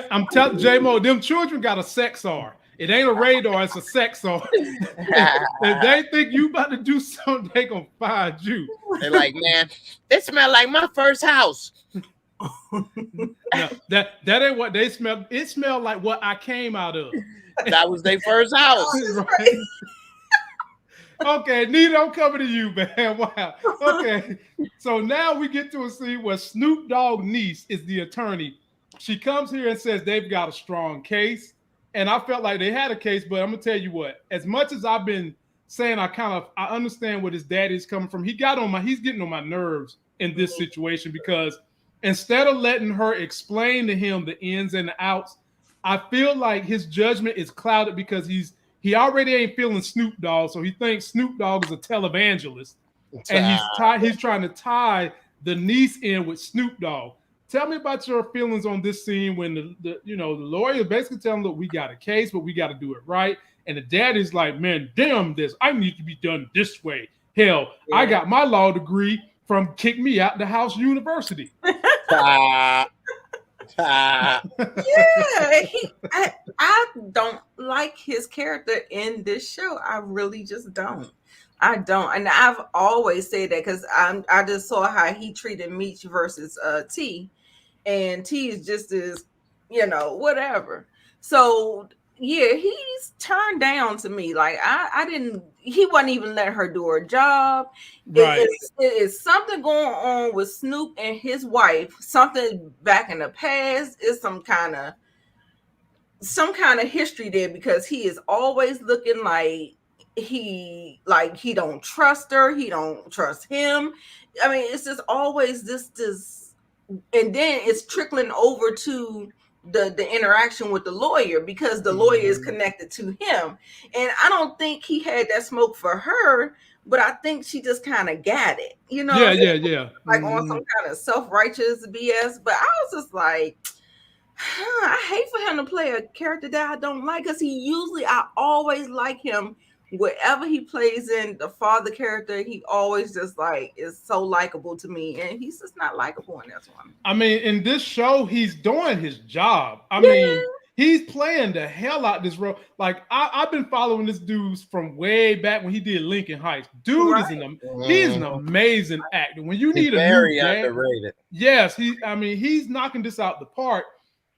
I'm telling J-Mo, them children got a sex R. It ain't a radar, it's a sex R. If they think you about to do something, they gonna find you. They're like, man, it smell like my first house. No, that ain't what they smell. It smelled like what I came out of. That was their first house. Right? Okay, Nita, I'm coming to you, man. Wow. Okay, so now we get to a scene where Snoop Dogg's niece is the attorney. She comes here and says they've got a strong case. and I felt like they had a case. But I'm gonna tell you what, as much as I've been saying, I understand where his daddy's coming from. He's getting on my nerves in this situation because instead of letting her explain to him the ins and the outs, I feel like his judgment is clouded because he already ain't feeling Snoop Dogg, so he thinks Snoop Dogg is a televangelist, and he's trying to tie the niece in with Snoop Dogg. Tell me about your feelings on this scene when the lawyer basically telling him, look, we got a case, but we got to do it right. And the dad is like, man, damn this. I need to be done this way. Hell, I got my law degree from Kick Me Out the House University. Yeah, I don't like his character in this show. I really just don't. I don't, and I've always said that because I just saw how he treated Meech versus T, and T is just as whatever. So yeah, he's turned down to me. Like he wasn't even letting her do her job. Right. It is something going on with Snoop and his wife. Something back in the past. Is some kind of history there because he is always looking like he don't trust her. He don't trust him. I mean, it's just always this, and then it's trickling over to the interaction with the lawyer because the lawyer is connected to him. And I don't think he had that smoke for her, but I think she just kind of got it, Yeah. Like on some kind of self-righteous BS. But I was just like, I hate for him to play a character that I don't like because I always like him. Wherever he plays in the father character, he always just like is so likable to me, and he's just not likable in this one. I mean, in this show, he's doing his job. I mean, he's playing the hell out this role. Like I've been following this dude from way back when he did Lincoln Heights. Dude is he's an amazing actor. When you need very underrated. Yes, he's knocking this out the park,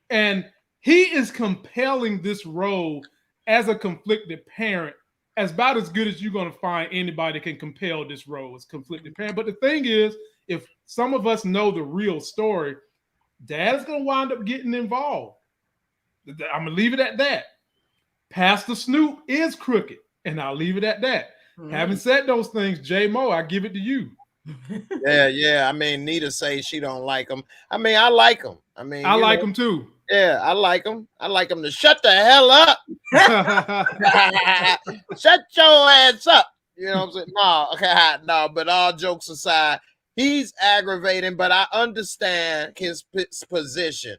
and he is compelling this role as a conflicted parent. As about as good as you're going to find anybody can compel this role as conflicted parent. But the thing is, if some of us know the real story, Dad's going to wind up getting involved. I'm going to leave it at that. Pastor Snoop is crooked, and I'll leave it at that. Having said those things, J Mo, I give it to you. Yeah. I mean, Nita says she don't like him. I mean, I like him. I mean, I like him too. Yeah, I like him. I like him to shut the hell up. Shut your ass up. You know what I'm saying? No, but all jokes aside, he's aggravating, but I understand his position.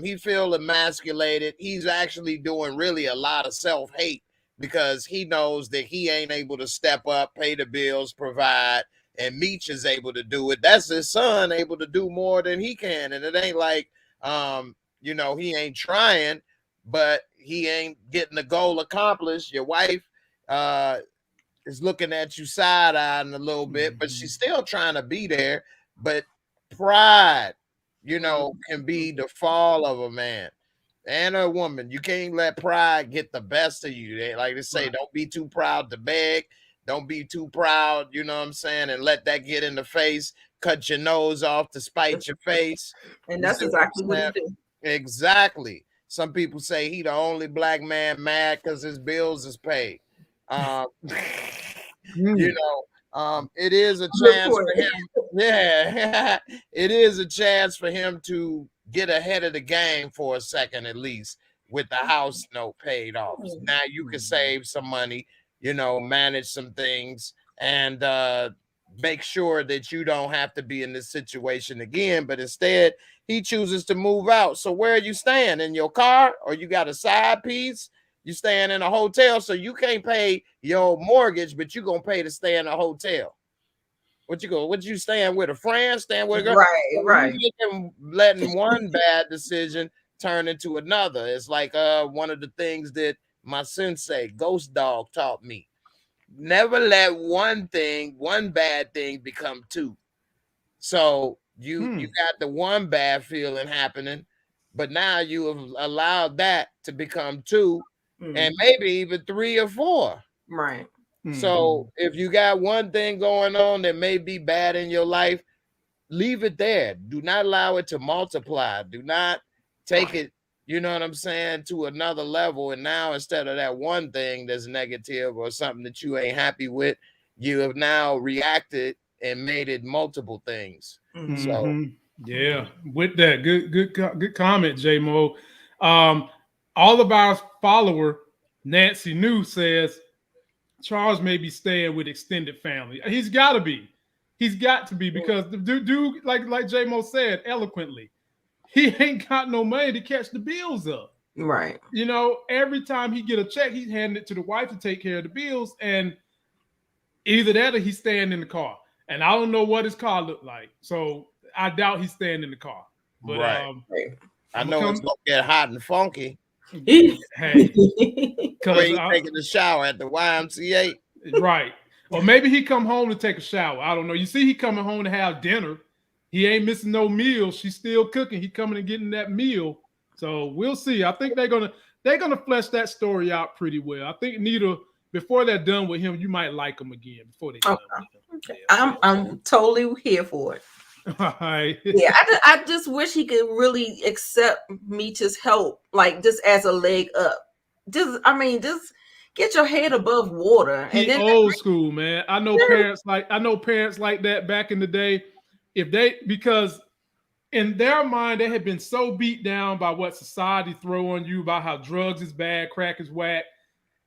He feel emasculated. He's actually doing really a lot of self-hate because he knows that he ain't able to step up, pay the bills, provide, and Meech is able to do it. That's his son able to do more than he can. And it ain't like he ain't trying, but he ain't getting the goal accomplished. Your wife is looking at you side-eyeing a little bit, but she's still trying to be there. But pride, can be the fall of a man and a woman. You can't let pride get the best of you. Like they say, don't be too proud to beg. Don't be too proud, you know what I'm saying, and let that get in the face. Cut your nose off to spite your face. And that's exactly what he did. Exactly. Some people say he the only black man mad because his bills is paid. It is a chance for him. Yeah, it is a chance for him to get ahead of the game for a second, at least, with the house note paid off. Now you can save some money, manage some things, and make sure that you don't have to be in this situation again. But instead, he chooses to move out. So where are you staying? In your car? Or you got a side piece? You staying in a hotel, so you can't pay your mortgage, but you're gonna pay to stay in a hotel. What you staying with? A friend? Staying with a girl? Right. Letting one bad decision turn into another. It's like one of the things that my sensei, Ghost Dog, taught me. Never let one bad thing become two. So you got the one bad feeling happening, but now you have allowed that to become two, and maybe even 3 or 4. Right. So if you got one thing going on that may be bad in your life, leave it there. Do not allow it to multiply. Do not take it you know what I'm saying, to another level. And now instead of that one thing that's negative or something that you ain't happy with, you have now reacted and made it multiple things. Mm-hmm. So yeah, with that, good comment, J-Mo. All of our follower Nancy New says Charles may be staying with extended family. He's got to be. He's got to be, because the dude, like J-Mo said eloquently, he ain't got no money to catch the bills up. Right. You know, every time he get a check, he's handing it to the wife to take care of the bills, and either that or he's staying in the car. And I don't know what his car looked like, so I doubt he's staying in the car. But right. I know it's gonna get hot and funky. Hey, because he's taking a shower at the YMCA. Right. Or maybe he come home to take a shower. I don't know. You see, he coming home to have dinner. He ain't missing no meal. She's still cooking. He coming and getting that meal. So we'll see. I think they're gonna flesh that story out pretty well. I think Nita, before they're done with him, you might like him again before they done with him. Okay. Yeah. I'm totally here for it. Right. Yeah, I just wish he could really accept Meech's help, like just as a leg up. Just get your head above water. He and then old school, man. I know parents like that back in the day. Because in their mind, they had been so beat down by what society throw on you about how drugs is bad, crack is whack.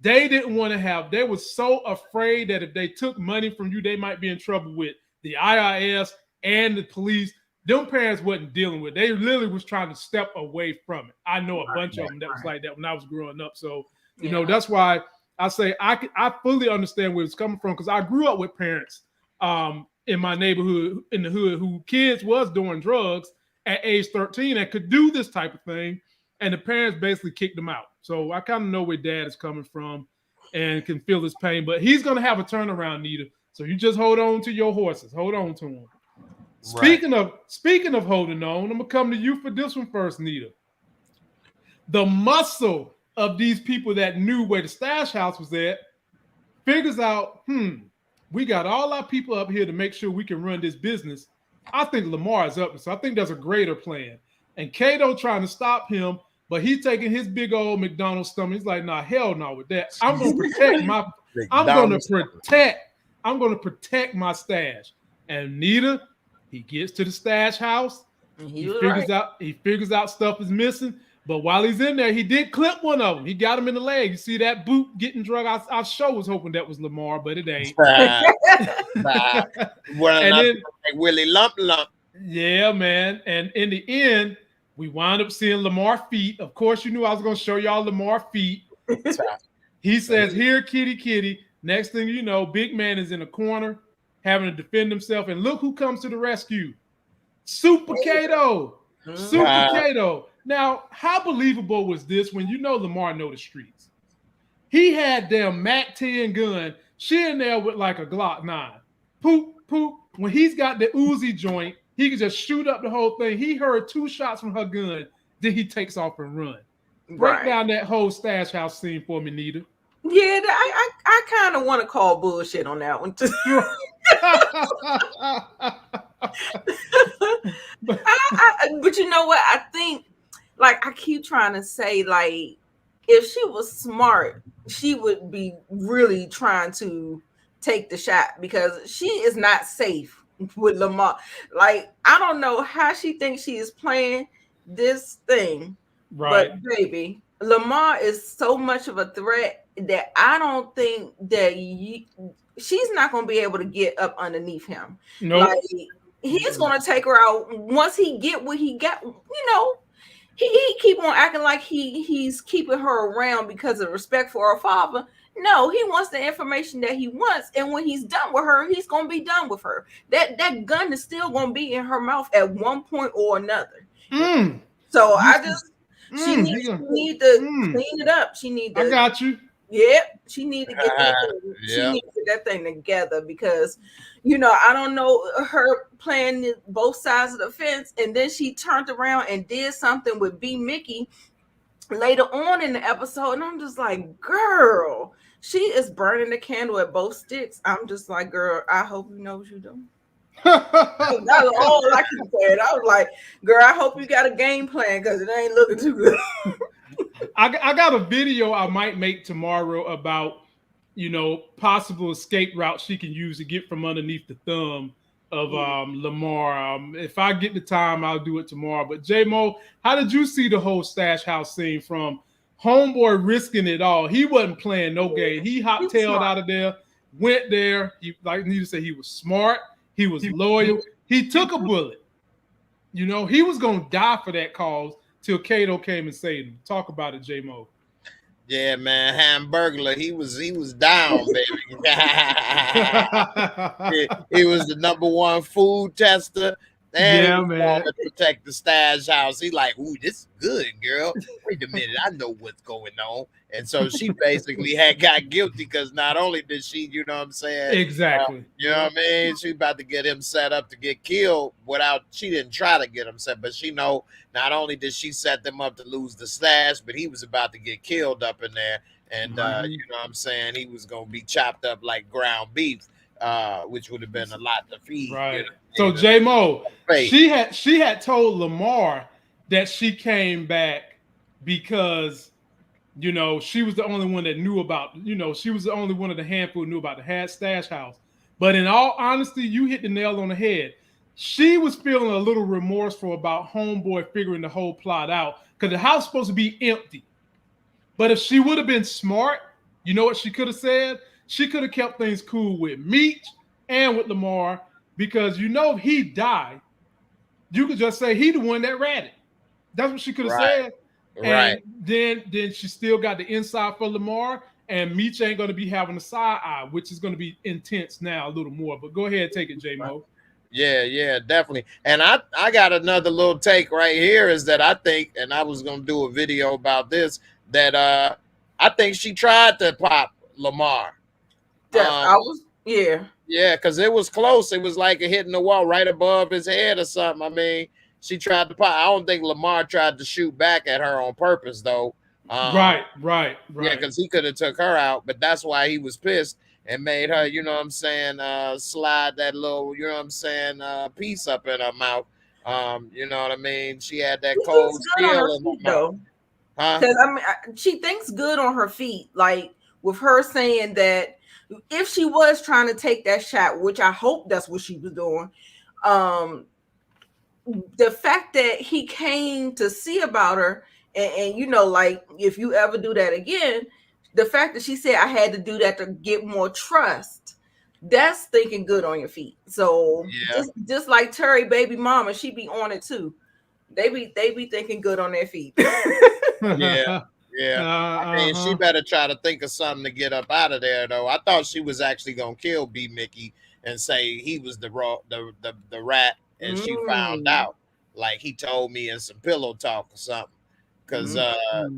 They didn't want to have. They were so afraid that if they took money from you, they might be in trouble with the IRS and the police. Them parents wasn't dealing with it. They literally was trying to step away from it. I know a bunch of them that was like that when I was growing up. So, you know, that's why I say I fully understand where it's coming from, because I grew up with parents in my neighborhood, in the hood, who kids was doing drugs at age 13 and could do this type of thing. And the parents basically kicked them out. So I kind of know where dad is coming from and can feel his pain. But he's going to have a turnaround, Nita. So you just hold on to your horses. Hold on to them. Speaking of holding on, I'm gonna come to you for this one first, Nita. The muscle of these people that knew where the stash house was at figures out, we got all our people up here to make sure we can run this business. I think Lamar is up, so I think there's a greater plan. And Kato trying to stop him, but he's taking his big old McDonald's stomach. He's like, nah, hell no with that. I'm gonna protect my I'm gonna protect my stash. And Nita, he gets to the stash house. He figures out stuff is missing. But while he's in there, he did clip one of them. He got him in the leg. You see that boot getting drug? I sure was hoping that was Lamar, but it ain't. And then like Willie Lump. Yeah, man. And in the end, we wound up seeing Lamar feet. Of course, you knew I was going to show y'all Lamar feet. He says, "Here, kitty, kitty." Next thing you know, big man is in a corner, having to defend himself. And look who comes to the rescue. Super Kato. Super Kato. Now, how believable was this when you know Lamar know the streets? He had damn Mac 10 gun. She in there with like a Glock 9. Poop, poop. When he's got the Uzi joint, he can just shoot up the whole thing. He heard 2 shots from her gun. Then he takes off and run. Break down that whole stash house scene for me, Nita. Yeah, I kind of want to call bullshit on that one too. But you know what? I think, like, I keep trying to say, like, if she was smart, she would be really trying to take the shot, because she is not safe with Lamar. Like, I don't know how she thinks she is playing this thing, right? But baby, Lamar is so much of a threat that I don't think that she's not going to be able to get up underneath him. Nope. Like, he's going to take her out once he get what he got. You know, he keep on acting like he's keeping her around because of respect for her father. No, he wants the information that he wants, and when he's done with her, he's going to be done with her. That gun is still going to be in her mouth at one point or another. So I just she need to clean it up. She need to. I got you. Yeah, she need to get she need to get that thing together, because, you know, I don't know her playing both sides of the fence, and then she turned around and did something with B. Mickey later on in the episode, and I'm just like, girl, she is burning the candle at both sticks. I'm just like, girl, I hope you know what you're doing. That was all I could say. I was like, girl, I hope you got a game plan because it ain't looking too good. I got a video I might make tomorrow about, possible escape routes she can use to get from underneath the thumb of Lamar. If I get the time, I'll do it tomorrow. But J-Mo, how did you see the whole stash house scene from homeboy risking it all? He wasn't playing no game. He hot-tailed out of there, went there. He, like Nita said, he was smart. He was loyal. He took a bullet. He was going to die for that cause till Kato came and saved him. Talk about it, J-Mo. Yeah, man, Hamburglar, he was down, baby. he was the #1 food tester. And yeah, man. To protect the stash house. He like, ooh, this is good, girl. Wait a minute, I know what's going on. And so she basically got guilty because not only did she, you know what I'm saying? Exactly. You know what I mean? She about to get him set up to get killed she didn't try to get him set, but she know not only did she set them up to lose the stash, but he was about to get killed up in there. And, you know what I'm saying? He was going to be chopped up like ground beef, which would have been a lot to feed. Right. So J-Mo, she had told Lamar that she came back because, she was the only one that knew about, she was the only one of the handful who knew about the stash house. But in all honesty, you hit the nail on the head. She was feeling a little remorseful about homeboy figuring the whole plot out because the house was supposed to be empty. But if she would have been smart, you know what she could have said? She could have kept things cool with Meech and with Lamar because if he died, you could just say he the one that ratted. That's what she could have said. And then she still got the inside for Lamar, and Meech ain't going to be having a side eye, which is going to be intense now a little more. But go ahead, take it, J-Mo. Yeah, definitely. And I got another little take right here is that I think, and I was going to do a video about this, that I think she tried to pop Lamar. Yeah, because it was close. It was like a hitting the wall right above his head or something. I mean, she tried to pop. I don't think Lamar tried to shoot back at her on purpose, though. Right. Yeah, because he could have took her out, but that's why he was pissed and made her, you know what I'm saying, slide that little, you know what I'm saying, piece up in her mouth. You know what I mean? She had that cold steel in her mouth. Because she thinks good on her feet, like with her saying that if she was trying to take that shot, which I hope that's what she was doing, the fact that he came to see about her and like if you ever do that again, the fact that she said I had to do that to get more trust, that's thinking good on your feet. So just like Terry baby mama, she be on it too. They be thinking good on their feet. Yeah. I mean, she better try to think of something to get up out of there, though. I thought she was actually gonna kill B Mickey and say he was the rat, and she found out, like he told me in some pillow talk or something. Because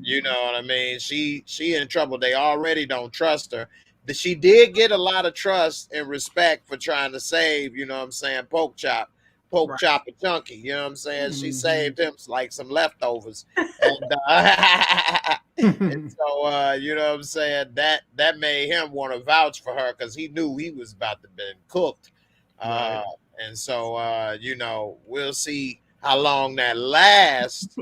you know what I mean. She in trouble. They already don't trust her. She did get a lot of trust and respect for trying to save. You know what I'm saying? Poke Chop and Chunky. You know what I'm saying? She saved him like some leftovers. And, and so you know what I'm saying, that made him want to vouch for her because he knew he was about to be cooked. And so we'll see how long that lasts.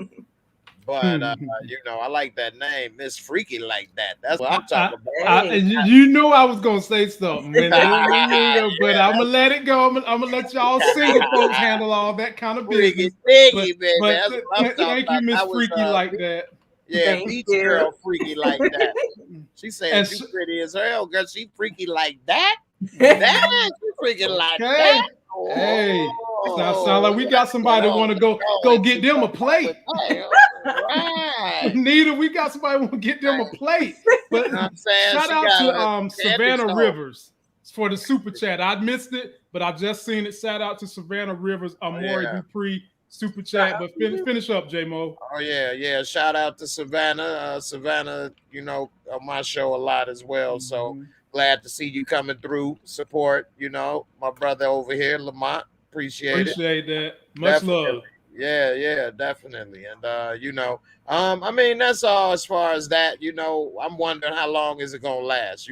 But I like that name, Miss Freaky Like That. That's what I'm talking about. I was gonna say something, but I'm gonna let it go. I'm gonna let y'all single folks handle all that kind of business. Thank you, Miss Freaky Like That. Yeah, beach girl freaky like that. She said she pretty as hell, girl. She freaky like that. That she freaky like that. Hey, sound like we got somebody that want to go get them a plate. Right. Nita, we got somebody want to get them a plate. But shout out to Savannah Rivers for the super chat. I missed it, but I just seen it. Shout out to Savannah Rivers, Amore Dupree super chat. But finish up, J-Mo. Oh yeah. Shout out to Savannah. Savannah, on my show a lot as well. So glad to see you coming through. Support, my brother over here, Lamont. Appreciate that. Much love. Yeah, definitely. And I mean, that's all as far as that. I'm wondering how long is it gonna last.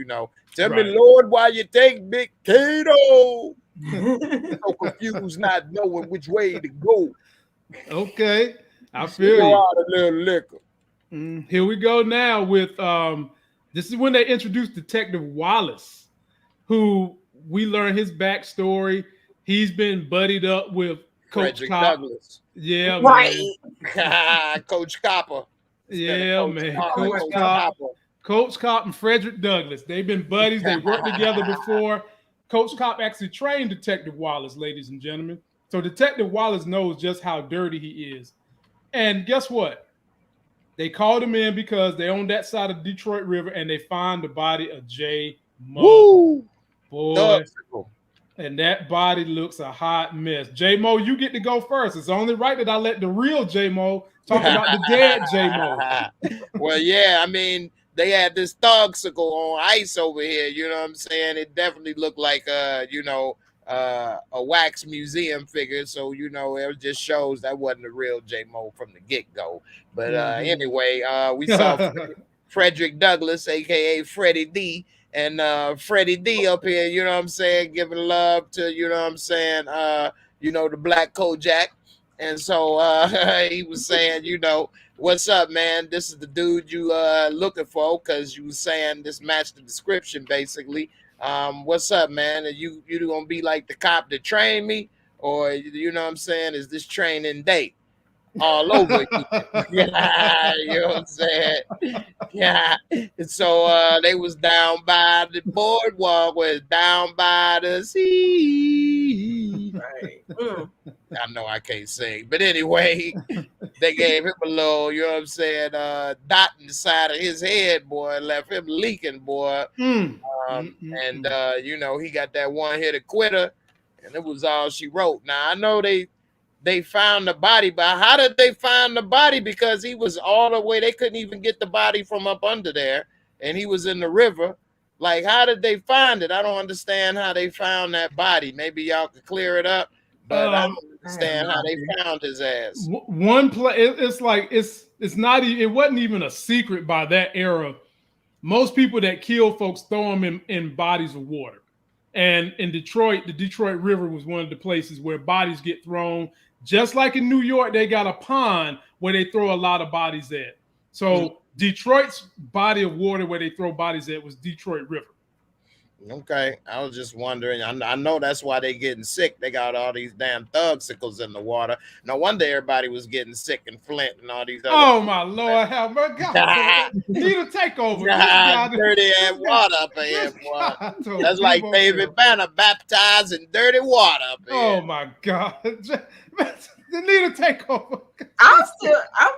Tell me, Lord, why you take Big Kato? So confused, not knowing which way to go. Okay, I feel Pour you. out a little liquor. Here we go now with this is when they introduced Detective Wallace, who we learn his backstory. He's been buddied up with Coach Frederick Kopp. Douglass. Yeah, Right. Man. Coach Copper. Yeah, man. Coach Copper. Coach Kopp and Frederick Douglass. They've been buddies. They worked together before. Coach Kopp actually trained Detective Wallace, ladies and gentlemen. So Detective Wallace knows just how dirty he is. And guess what? They called him in because they're on that side of the Detroit River and they find the body of J Mo. Woo! Boy. And that body looks a hot mess. J Mo, you get to go first. It's only right that I let the real J Mo talk about the dead J Mo. Well, yeah, I mean, they had this thugsicle on ice over here. You know what I'm saying? It definitely looked like, a wax museum figure. So, it just shows that wasn't the real J Mo from the get go. But anyway, we saw Frederick Douglass, aka Freddie D. And Freddie D up here, you know what I'm saying, giving love to, the Black Kojak. And so he was saying, what's up, man? This is the dude you looking for, because you was saying this matched the description, basically. What's up, man? Are you gonna be like the cop that trained me? Or, you know what I'm saying, is this training date? All over you. Yeah, you know what I'm saying? Yeah. And so they was down by the boardwalk, was down by the sea. Right. I know I can't sing, but anyway, they gave him a little, you know what I'm saying, dot in the side of his head, boy, left him leaking, boy. And he got that one-hitter quitter, and it was all she wrote. Now I know they found the body, but how did they find the body? Because he was all the way, they couldn't even get the body from up under there, and he was in the river. Like, how did they find it? I don't understand how they found that body. Maybe y'all could clear it up, but I don't understand how they found his ass. One play, it's like it's not. It wasn't even a secret by that era. Most people that kill folks throw them in bodies of water, and in Detroit, the Detroit River was one of the places where bodies get thrown. Just like in New York, they got a pond where they throw a lot of bodies at. So Detroit's body of water where they throw bodies at was Detroit River. Okay, I was just wondering. I know that's why they getting sick. They got all these damn thugsicles in the water. No wonder everybody was getting sick in Flint and all these other. Oh my Lord, have my God! Need a takeover. Dirty ass water up here, boy. That's like David Banner baptized in dirty water up here. Oh my God! They need a takeover. I'm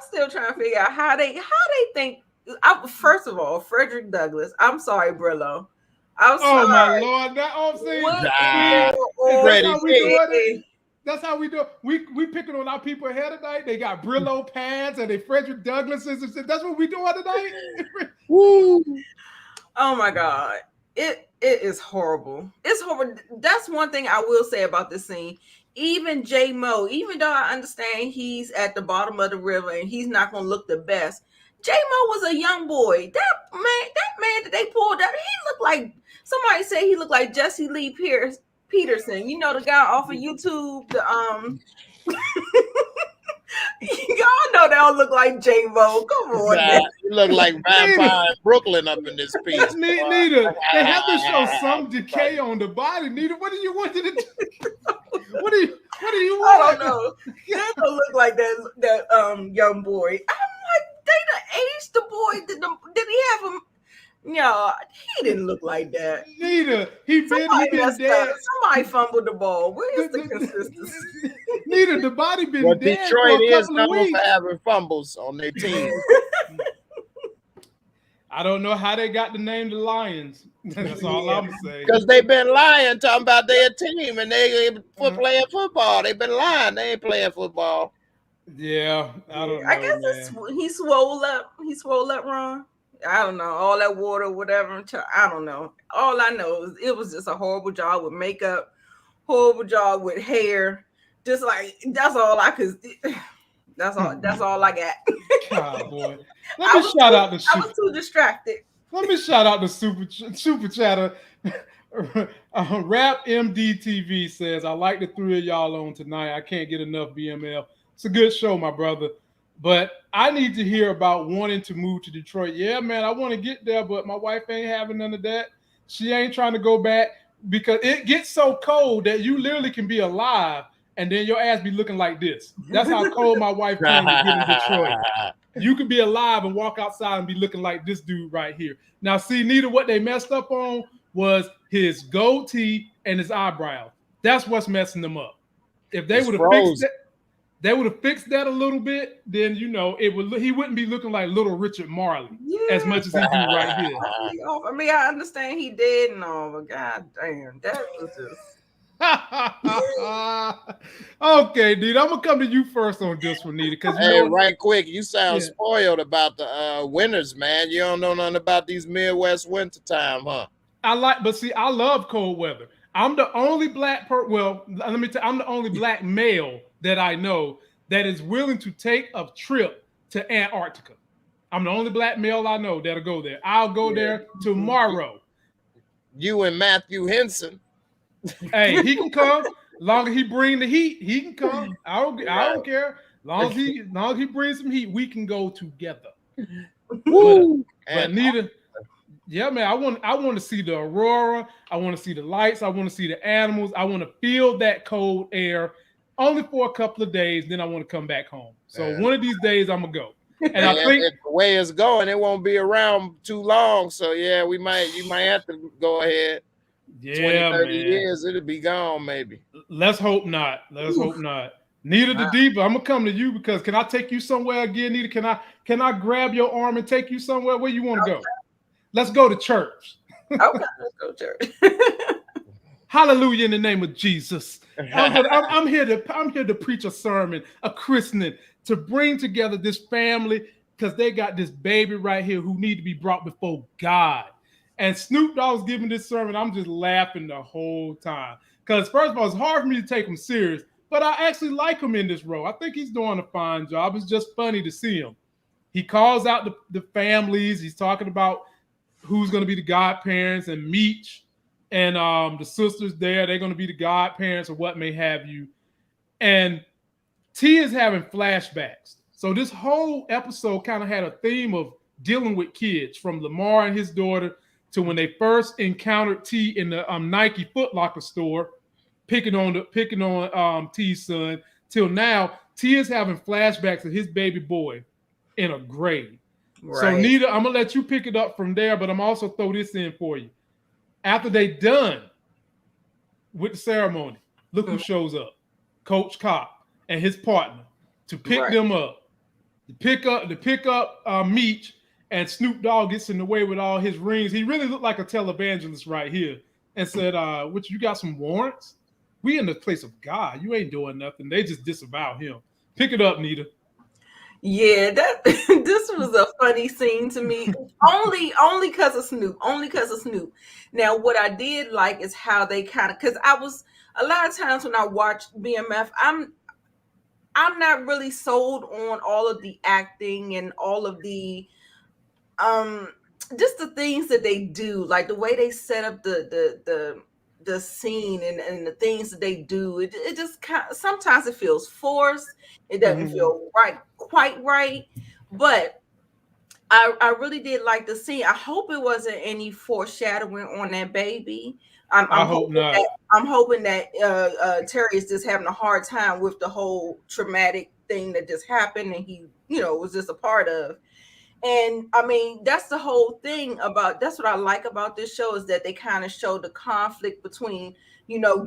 still trying to figure out how they think. First of all, Frederick Douglass. I'm sorry, Brillo. I'm sorry. Oh my Lord! That's how we do it. We picking on our people here tonight. They got Brillo pads and they Frederick Douglasses and shit. That's what we doing tonight. Woo! Oh my God! It is horrible. It's horrible. That's one thing I will say about this scene. Even J Mo, even though I understand he's at the bottom of the river and he's not gonna look the best, J Mo was a young boy. That man that they pulled out, he looked like, somebody said he looked like Jesse Lee Peterson. You know, the guy off of YouTube. Y'all know they don't look like J Mo. Come on, you look like Vampire in Brooklyn up in this piece. Nita, they have to show some decay on the body. Nita, what do you want to do? What do you want? I don't know. He don't look like that young boy. I'm like, they done aged the boy. Did he have him? No, he didn't look like that. Nita, he been dead. Somebody fumbled the ball. Where is the consistency? Nita, the body been dead. Detroit is known for having fumbles on their team. I don't know how they got the name the Lions. That's all I'm saying. Because they've been lying, talking about their team, and they playing football. They've been lying. They ain't playing football. Yeah, I don't know. I guess he swole up. He swole up, Ron. I don't know. All that water, whatever. I don't know. All I know is it was just a horrible job with makeup, horrible job with hair. Just like that's all I could. That's all I got. God, boy. Let me shout out the. I was too distracted. Let me shout out the super chatter. Rap MDTV says, I like the three of y'all on tonight. I can't get enough BML. It's a good show, my brother. But I need to hear about wanting to move to Detroit. Yeah, man, I want to get there, but my wife ain't having none of that. She ain't trying to go back because it gets so cold that you literally can be alive and then your ass be looking like this. That's how cold my wife claimed to get in Detroit. You could be alive and walk outside and be looking like this dude right here. Now, see, Nita, what they messed up on was his goatee and his eyebrows. That's what's messing them up. If they would have fixed that, they would have fixed that a little bit, then he wouldn't be looking like little Richard Marley as much as he do right here. I mean, I understand he did and all, but god damn, that was just okay, dude. I'm gonna come to you first on this one, Nita. Because right quick, you sound spoiled about the winters, man. You don't know nothing about these Midwest winter time, huh? I love cold weather. I'm the only black I'm the only black male that I know that is willing to take a trip to Antarctica. I'm the only black male I know that'll go there. I'll go there tomorrow. You and Matthew Henson. Hey, he can come. Long as he bring the heat, he can come. I don't care. Long as he brings some heat, we can go together. Woo! But Nita, yeah, man, I want to see the aurora. I want to see the lights. I want to see the animals. I want to feel that cold air only for a couple of days. Then I want to come back home. So one of these days I'm gonna go. And I think if the way it's going, it won't be around too long. So yeah, you might have to go ahead. Yeah, 20, 30 man. years, it'll be gone, maybe. Let's hope not. Let's hope not. Nita the Diva, I'm gonna come to you because can I take you somewhere again, Nita? Can I grab your arm and take you somewhere? Where you want to go? Let's go to church. Okay, let's go to church. Hallelujah in the name of Jesus. I'm here to preach a sermon, a christening, to bring together this family because they got this baby right here who need to be brought before God. And Snoop Dogg's giving this sermon. I'm just laughing the whole time because first of all, it's hard for me to take him serious, but I actually like him in this role. I think he's doing a fine job. It's just funny to see him. He calls out the families. He's talking about who's going to be the godparents and Meech and the sisters there. They're going to be the godparents or what may have you. And T is having flashbacks. So this whole episode kind of had a theme of dealing with kids, from Lamar and his daughter to when they first encountered T in the Nike Foot Locker store, picking on T's son, till now T is having flashbacks of his baby boy in a grave. Right. So Nita, I'm gonna let you pick it up from there, but I'm also throw this in for you. After they done with the ceremony, look who shows up. Coach Kopp and his partner to pick them up. To pick up Meech, and Snoop Dogg gets in the way with all his rings. He really looked like a televangelist right here and said, "What, you got some warrants? We in the place of God. You ain't doing nothing." They just disavow him. Pick it up, Nita. Yeah, this was a funny scene to me. only because of Snoop. Now, what I did like is how they kind of, because I was a lot of times when I watched BMF, I'm not really sold on all of the acting and all of the just the things that they do, like the way they set up the scene and the things that they do. It just kind of, sometimes it feels forced. It doesn't feel quite right. But I really did like the scene. I hope it wasn't any foreshadowing on that baby. I hope not. I'm hoping that Terry is just having a hard time with the whole traumatic thing that just happened and he, was just a part of. And I mean, that's the whole thing that's what I like about this show, is that they kind of show the conflict between,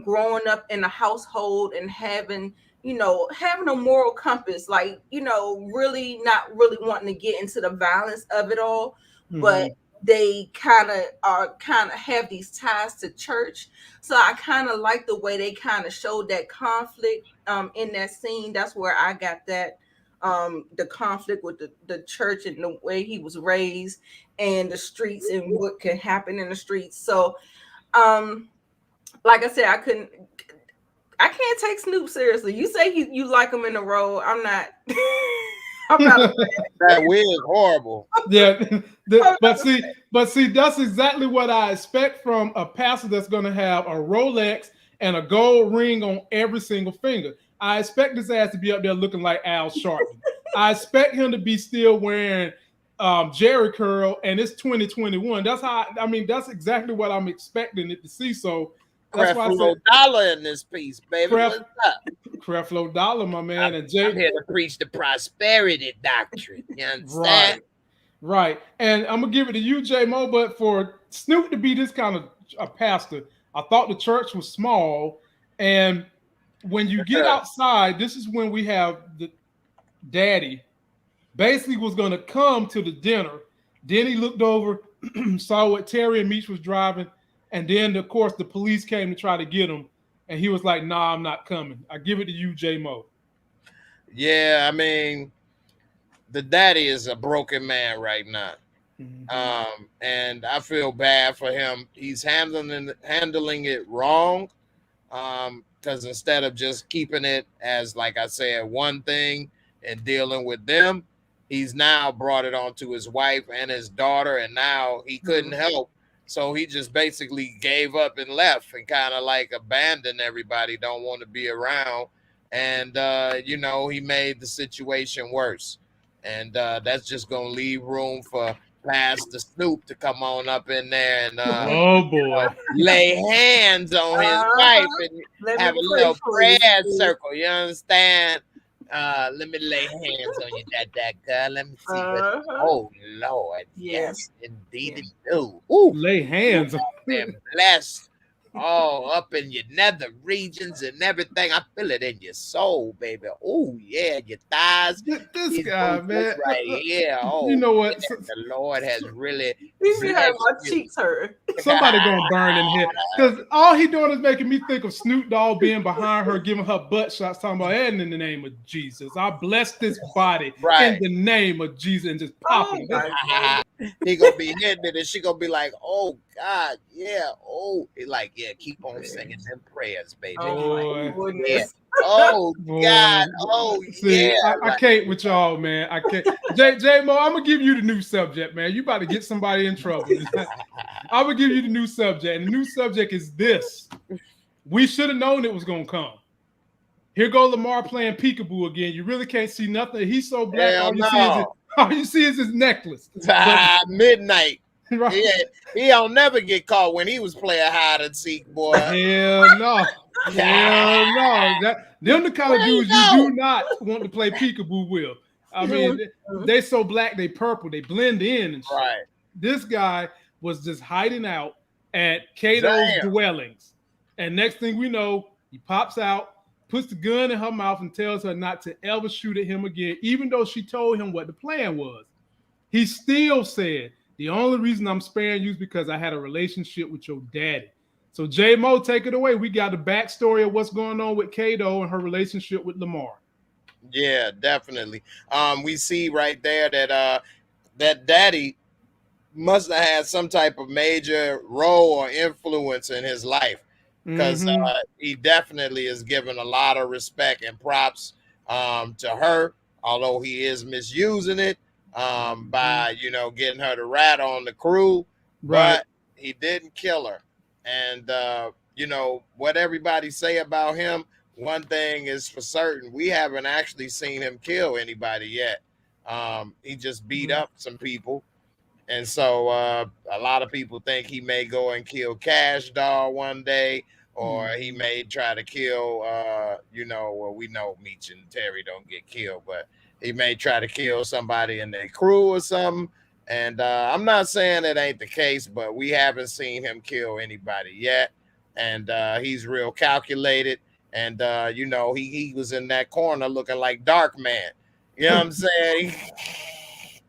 growing up in a household and having a moral compass, like, really not really wanting to get into the violence of it all, but they kind of have these ties to church. So I kind of like the way they kind of showed that conflict in that scene. That's where I got that. The conflict with the church and the way he was raised and the streets and what can happen in the streets. So, like I said, I can't take Snoop seriously. You say you like him in the role. I'm not That wig is horrible. Yeah, but see, that's exactly what I expect from a pastor that's going to have a Rolex and a gold ring on every single finger. I expect this ass to be up there looking like Al Sharpton. I expect him to be still wearing Jerry curl, and it's 2021. That's how I mean. That's exactly what I'm expecting it to see. So that's why I said dollar in this piece, baby. What's up? Creflo Dollar, my man, I'm here to preach the prosperity doctrine. You understand? Right. And I'm gonna give it to you, J Mo. But for Snoop to be this kind of a pastor, I thought the church was small. And when you get outside, this is when we have the daddy basically was gonna come to the dinner. Then he looked over, saw what Terry and Meech was driving, and then of course the police came to try to get him. And he was like, "Nah, I'm not coming." I give it to you, J Mo. Yeah, I mean, the daddy is a broken man right now. Mm-hmm. And I feel bad for him. He's handling it wrong. Because instead of just keeping it as, like I said, one thing and dealing with them, he's now brought it on to his wife and his daughter, and now he couldn't help. So he just basically gave up and left and kind of like abandoned everybody, don't want to be around. And, he made the situation worse. And that's just going to leave room for Pastor Snoop to come on up in there and lay hands on his wife and have a little prayer circle. You understand? Let me lay hands on you, that girl. Let me see. Oh Lord, yes, indeed it do. Ooh, lay hands on and bless all up in your nether regions and everything. I feel it in your soul, baby. Oh yeah, your thighs. This guy, man, right here. Oh, you know what? The Lord has really. He had my cheeks hurt. Somebody gonna burn in here because all he doing is making me think of Snoop Dogg being behind her, giving her butt shots, talking about, "And in the name of Jesus, I bless this body in the name of Jesus," and just popping. He gonna be hitting it, and she gonna be like, "Oh God, yeah, oh," like, yeah, keep on singing them prayers, baby. Oh, yeah. Oh God, oh see, yeah. I can't with y'all, man. I can't. J Mo, I'm gonna give you the new subject, man. You about to get somebody in trouble. I'm gonna give you the new subject, and the new subject is this: we should have known it was gonna come. Here go Lamar playing peekaboo again. You really can't see nothing. He's so black. All you see is his necklace. Midnight. Right. He don't never get caught when he was playing hide and seek, boy. Hell no. Hell no. Them the kind of dudes you do not want to play peekaboo with. I mean, they so black, they purple, they blend in. And shit. Right. This guy was just hiding out at Kato's dwellings. And next thing we know, he pops out, puts the gun in her mouth and tells her not to ever shoot at him again, even though she told him what the plan was. He still said, "The only reason I'm sparing you is because I had a relationship with your daddy." So J Mo, take it away. We got the backstory of what's going on with Kato and her relationship with Lamar. Yeah, definitely. We see right there that that daddy must have had some type of major role or influence in his life, because he definitely is given a lot of respect and props to her, although he is misusing it by getting her to rat on the crew, but he didn't kill her. And what everybody say about him, one thing is for certain: we haven't actually seen him kill anybody yet. He just beat up some people. And so a lot of people think he may go and kill Cash Doll one day, or he may try to kill, well, we know Meech and Terry don't get killed, but he may try to kill somebody in their crew or something. And I'm not saying it ain't the case, but we haven't seen him kill anybody yet. And he's real calculated. And, he was in that corner looking like Dark Man. You know what I'm saying?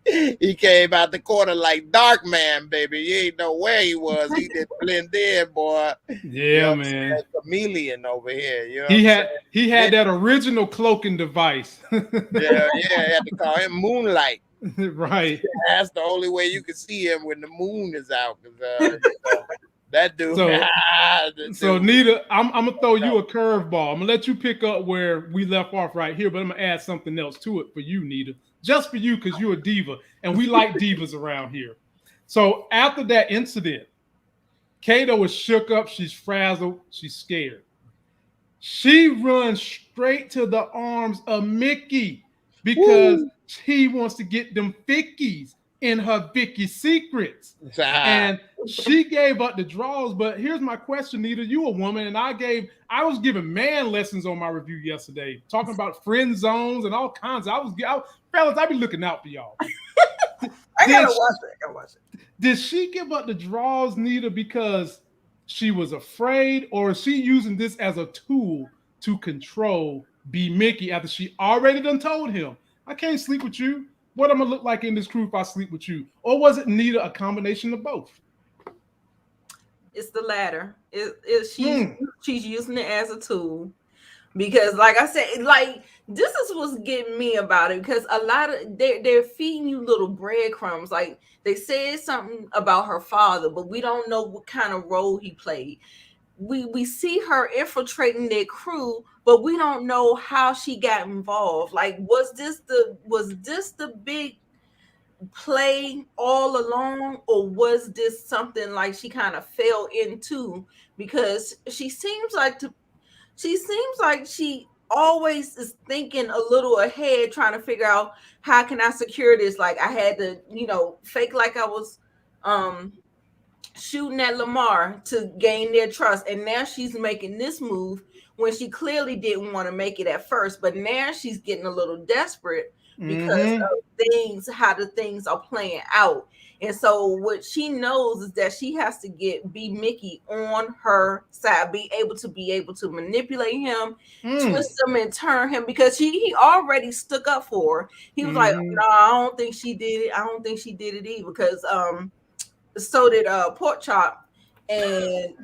He came out the corner like Dark Man, baby. You ain't know where he was. He didn't blend in, boy. Yeah, man. Chameleon over here. You know he had that original cloaking device. yeah. Had to call him Moonlight. Right. That's the only way you can see him when the moon is out. That dude. So Nita, I'm gonna throw you a curveball. I'm gonna let you pick up where we left off right here, but I'm gonna add something else to it for you, Nita. just for you because you're a diva, and we like divas around here. So after that incident, Kato is shook up. She's frazzled. She's scared. She runs straight to the arms of Mickey because he wants to get them fickies in her Vicky secrets. And she gave up the draws. But here's my question, Nita. You a woman, and I was giving man lessons on my review yesterday, talking about friend zones and all kinds. Fellas, I be looking out for y'all. I gotta watch it. Did she give up the draws, Nita, because she was afraid, or is she using this as a tool to control B. Mickey after she already done told him, I can't sleep with you. What I'm gonna look like in this crew if I sleep with you? Or was it Nita a combination of both? It's the latter. She's using it as a tool. Because, like I said, like this is what's getting me about it. Because a lot of they're feeding you little breadcrumbs. Like they said something about her father, but we don't know what kind of role he played. We see her infiltrating their crew, but we don't know how she got involved. Like, was this the big play all along, or was this something like she kind of fell into? Because she seems like she always is thinking a little ahead, trying to figure out how can I secure this. Like I had to, fake like I was shooting at Lamar to gain their trust. And now she's making this move when she clearly didn't want to make it at first. But now she's getting a little desperate because of how the things are playing out. And so what she knows is that she has to get B. Mickey on her side, be able to manipulate him, twist him and turn him, because he already stuck up for her. He was like, no, I don't think she did it. I don't think she did it either, because so did Pork Chop and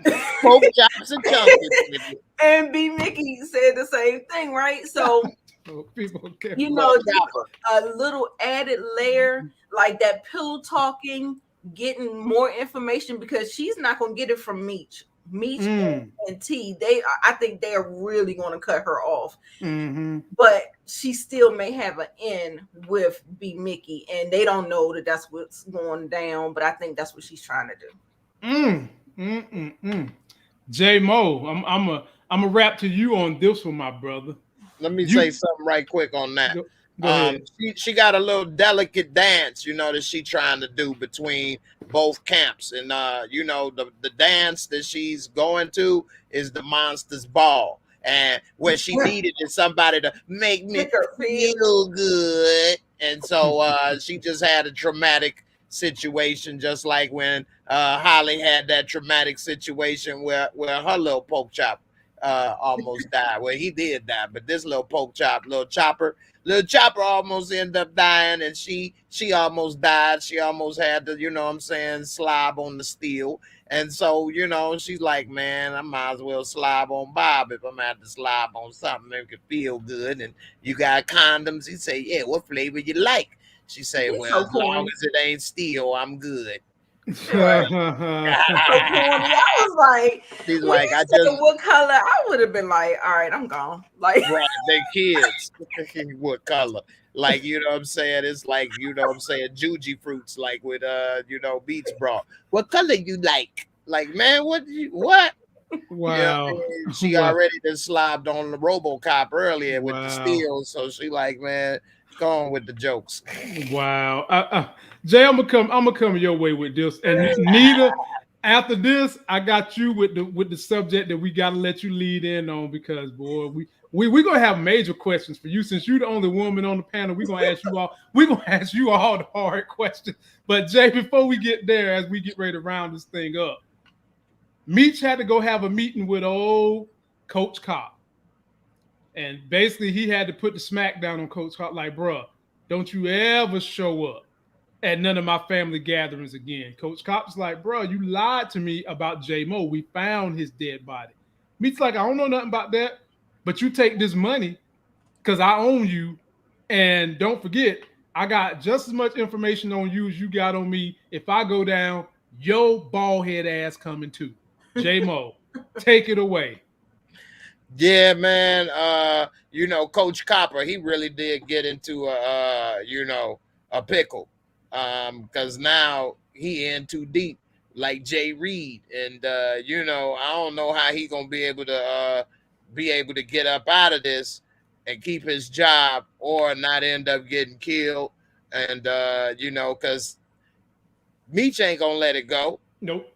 Pork Chops and Chunky. And B. Mickey said the same thing, right? So a little added layer, like that pillow talking, getting more information, because she's not going to get it from Meech and T. I think they are really going to cut her off. But she still may have an in with B. Mickey, and they don't know that that's what's going down. But I think that's what she's trying to do. J Mo, I'm a wrap to you on this one, my brother. Let me say something right quick on that. Go ahead. She got a little delicate dance, that she trying to do between both camps. And, the dance that she's going to is the Monsters Ball. And what she needed is somebody to make me feel good. And so she just had a traumatic situation, just like when Holly had that traumatic situation where her little Pork Chop almost died. Well, he did die, but this little little chopper almost ended up dying, and she almost died. She almost had to, slob on the steel. And so, she's like, man, I might as well slob on Bob if I'm gonna have to slob on something that can feel good. And you got condoms? He say, yeah, what flavor you like? She say, well, as long as it ain't steel, I'm good. I was like, she's like, I just what color? I would have been like, all right, I'm gone. Like, right, they kids. What color? Like, you know what I'm saying? It's like, juji fruits, like with beach bra. What color you like? Like, man, what? Wow. She already just slobbed on the RoboCop earlier with the steel, so she like, man, go on with the jokes. Wow. Jay, I'm gonna come your way with this. And Nita, after this, I got you with the subject that we gotta let you lead in on, because boy, we're gonna have major questions for you. Since you're the only woman on the panel, we're gonna ask you all the hard questions. But Jay, before we get there, as we get ready to round this thing up, Meech had to go have a meeting with old Coach Kopp. And basically he had to put the smack down on Coach Kopp, like, bruh, don't you ever show up at none of my family gatherings again. Coach Kopp's like, bro, you lied to me about J-Mo. We found his dead body. Meech's like, I don't know nothing about that, but you take this money because I own you. And don't forget, I got just as much information on you as you got on me. If I go down, your bald head ass coming too. J-Mo, take it away. Yeah, man. Coach Copper, he really did get into a pickle. Because now he in too deep, like Jay Reed. And I don't know how he gonna be able to get up out of this and keep his job or not end up getting killed. And because Meech ain't gonna let it go. Nope.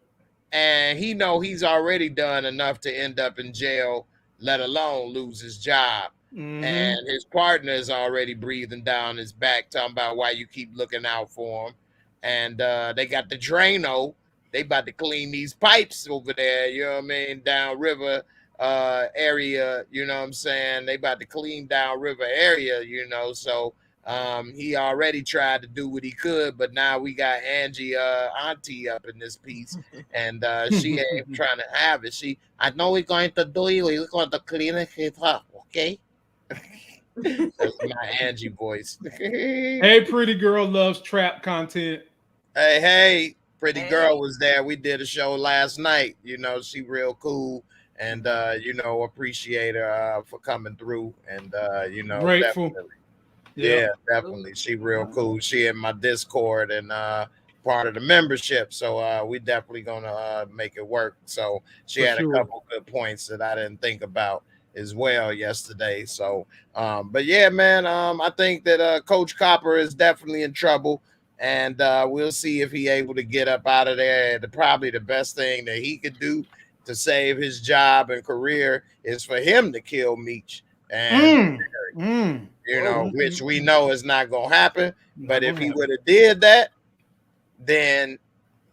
And he's already done enough to end up in jail, let alone lose his job. Mm-hmm. And his partner is already breathing down his back, talking about why you keep looking out for him. And they got the Drano. They about to clean these pipes over there, you know what I mean, down river area, you know what I'm saying? They about to clean down river area, so he already tried to do what he could, but now we got Angie auntie up in this piece, and she ain't trying to have it. I know we're going to do it. We're going to clean it up, okay? That's my Angie voice. Hey, pretty girl loves trap content. Hey, pretty girl was there. We did a show last night. She real cool. And appreciate her for coming through. And grateful. Definitely. Yeah, definitely. She real cool. She in my Discord and part of the membership. So we definitely gonna make it work. So she had a couple good points that I didn't think about as well yesterday. So but yeah, man, I think that Coach Copper is definitely in trouble. And we'll see if he able to get up out of there. Probably the best thing that he could do to save his job and career is for him to kill Meech. And which we know is not gonna happen. But if he would have did that, then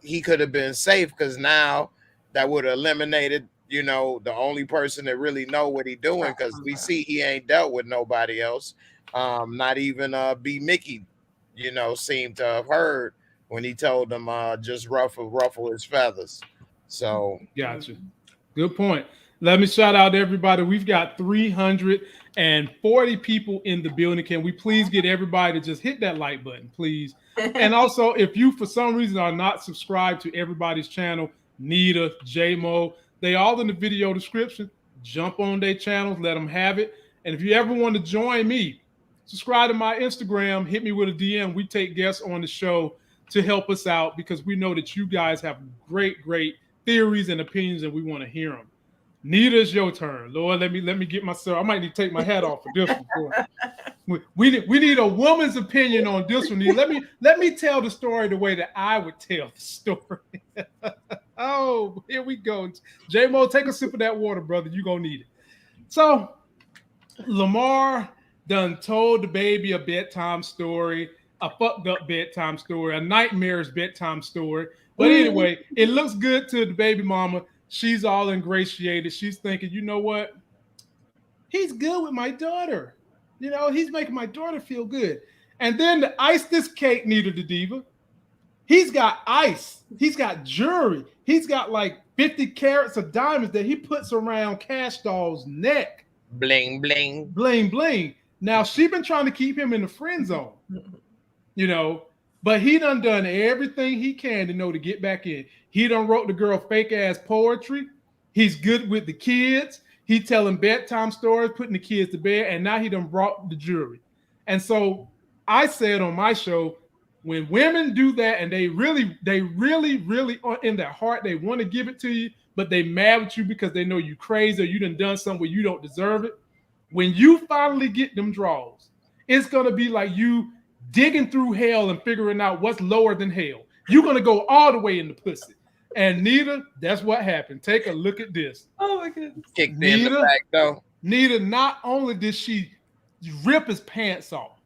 he could have been safe, because now that would have eliminated, the only person that really know what he doing, because we see he ain't dealt with nobody else. Not even B Mickey, seemed to have heard when he told them just ruffle his feathers. So gotcha. Good point. Let me shout out everybody. We've got 340 people in the building. Can we please get everybody to just hit that like button, please? And also, if you for some reason are not subscribed to everybody's channel, Nita, J-Mo, they all in the video description. Jump on their channels, let them have it. And if you ever want to join me, subscribe to my Instagram, hit me with a DM. We take guests on the show to help us out, because we know that you guys have great theories and opinions, and we want to hear them. Nita, it's your turn. Lord, let me get myself. I might need to take my hat off for this one. We need a woman's opinion on this one. Nita. Let me tell the story the way that I would tell the story. Oh, here we go. J-Mo, take a sip of that water, brother. You're gonna need it. So Lamar done told the baby a bedtime story, a fucked up bedtime story, a nightmarish bedtime story. But anyway, it looks good to the baby mama. She's all ingratiated. She's thinking, you know what? He's good with my daughter. He's making my daughter feel good. And then to ice this cake, Nita the Diva, he's got ice. He's got jewelry. He's got like 50 carats of diamonds that he puts around Cash Doll's neck. Bling, bling. Bling, bling. Now, she been trying to keep him in the friend zone, but he done everything he can to get back in. He done wrote the girl fake ass poetry. He's good with the kids. He telling bedtime stories, putting the kids to bed, and now he done brought the jewelry. And so I said on my show, when women do that and they really are in their heart, they want to give it to you, but they mad with you because they know you crazy or you done something where you don't deserve it. When you finally get them draws, it's going to be like you digging through hell and figuring out what's lower than hell. You're going to go all the way in the pussy. And Nita, that's what happened. Take a look at this. Oh, my goodness. Kicked in the back, though. Nita, not only did she rip his pants off,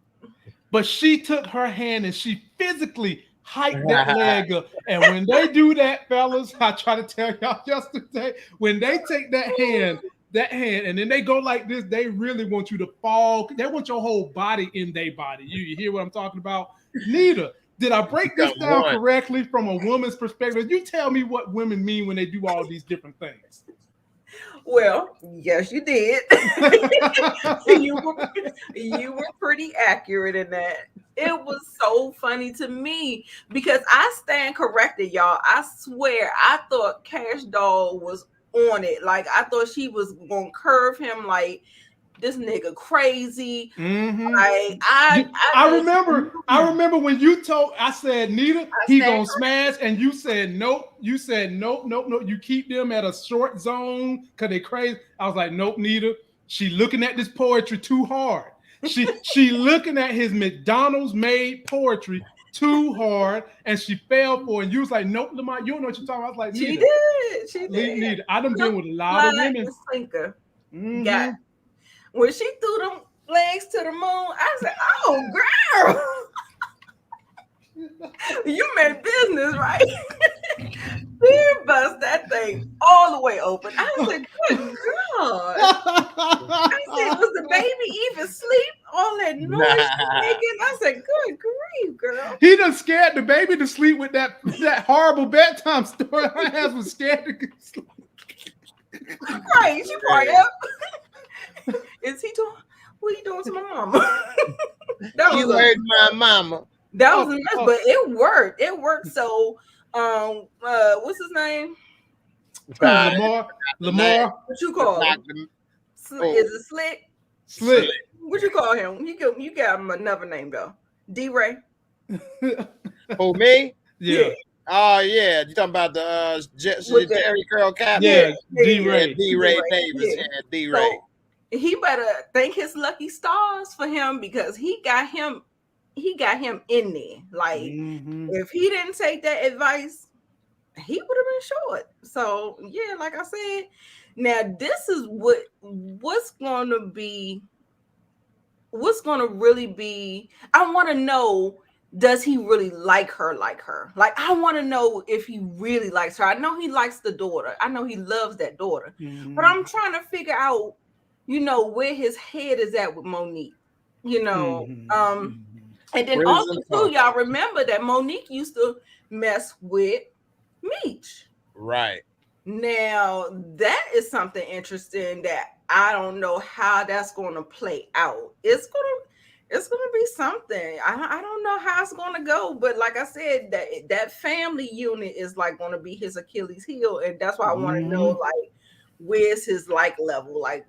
but she took her hand and she physically hiked that leg up. And when they do that, fellas, I try to tell y'all yesterday, when they take that hand, and then they go like this, they really want you to fall. They want your whole body in their body. You hear what I'm talking about? Nita, did I break this down correctly from a woman's perspective? You tell me what women mean when they do all these different things. Well, yes, you did. You were pretty accurate in that. It was so funny to me because I stand corrected, y'all. I swear, I thought Cash Doll was on it. Like I thought she was gonna curve him like this nigga crazy. Like I remember when you told, I said, Nita, he gonna smash, and you said nope. You said nope. You keep them at a short zone because they crazy. I was like, nope, Nita. She looking at this poetry too hard. She looking at his McDonald's made poetry too hard, and she fell for it. And you was like, nope, Lamont, you don't know what you're talking about. I was like, Nita, she did. Nita. I done been with a lot of women. Got when she threw them legs to the moon, I said, oh girl, you meant business, right? She bust that thing all the way open. I said, good God. I said, was the baby even asleep? All that noise making. I said, good grief, girl. He done scared the baby to sleep with that horrible bedtime story. Her ass was scared to sleep. Right, she probably up. Is he doing? What are you doing to my mama? You heard my mama. That was a mess, but it worked. It worked. So, what's his name? Lamar. What you call him? Is it Slick? Slick. What you call him? You got him another name though. D-Ray. Oh, me? Yeah. Oh yeah, you talking about the Jerry Curl Cap? Yeah, D-Ray. D-Ray Davis. Yeah, D-Ray. So, he better thank his lucky stars for him because he got him in there. Like if he didn't take that advice, he would have been short. So yeah, like I said, now this is what's gonna really be. I want to know, does he really like her? Like I want to know if he really likes her. I know he likes the daughter. I know he loves that daughter. But I'm trying to figure out, where his head is at with Monique. And then also too, y'all remember that Monique used to mess with Meech. Right. Now that is something interesting that I don't know how that's going to play out. It's gonna be something. I don't know how it's gonna go, but like I said, that family unit is like going to be his Achilles heel, and that's why I want to know, like, where's his like level, like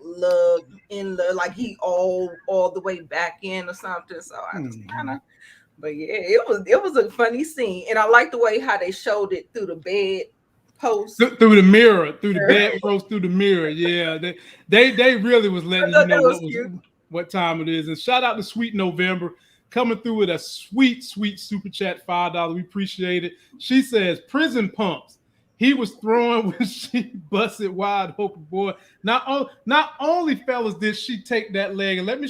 love in love, like he all the way back in or something. So I just kind of, but yeah, it was a funny scene, and I like the way how they showed it through the bed post, through the mirror, through the bed post, through the mirror. Yeah, they really was letting you know what time it is. And shout out to Sweet November coming through with a sweet super chat, $5. We appreciate it. She says prison pumps. He was throwing when she busted wide open, boy. Not only, fellas, did she take that leg, and let me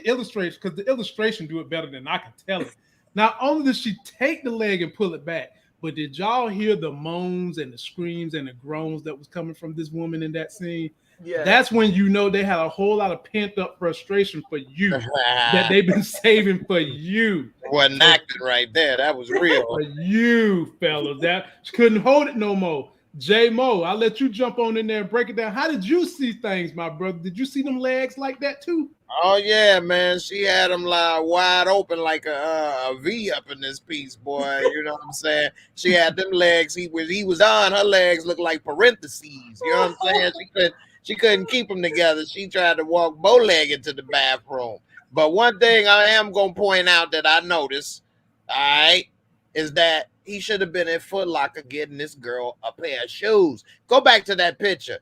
illustrate, because the illustration do it better than I can tell it. Not only did she take the leg and pull it back, but did y'all hear the moans and the screams and the groans that was coming from this woman in that scene? Yeah. That's when they had a whole lot of pent up frustration for you that they've been saving for you. Wasn't acting right there. That was real. For you, fellas. That she couldn't hold it no more. J Mo, I'll let you jump on in there and break it down. How did you see things, my brother? Did you see them legs like that too? Oh yeah, man. She had them like wide open like a V up in this piece, boy. You know what I'm saying? She had them legs. He was on. Her legs looked like parentheses. You know what I'm saying? She couldn't keep them together. She tried to walk bow-legged to the bathroom. But one thing I am going to point out that I noticed, all right, is that he should have been at Foot Locker getting this girl a pair of shoes. Go back to that picture.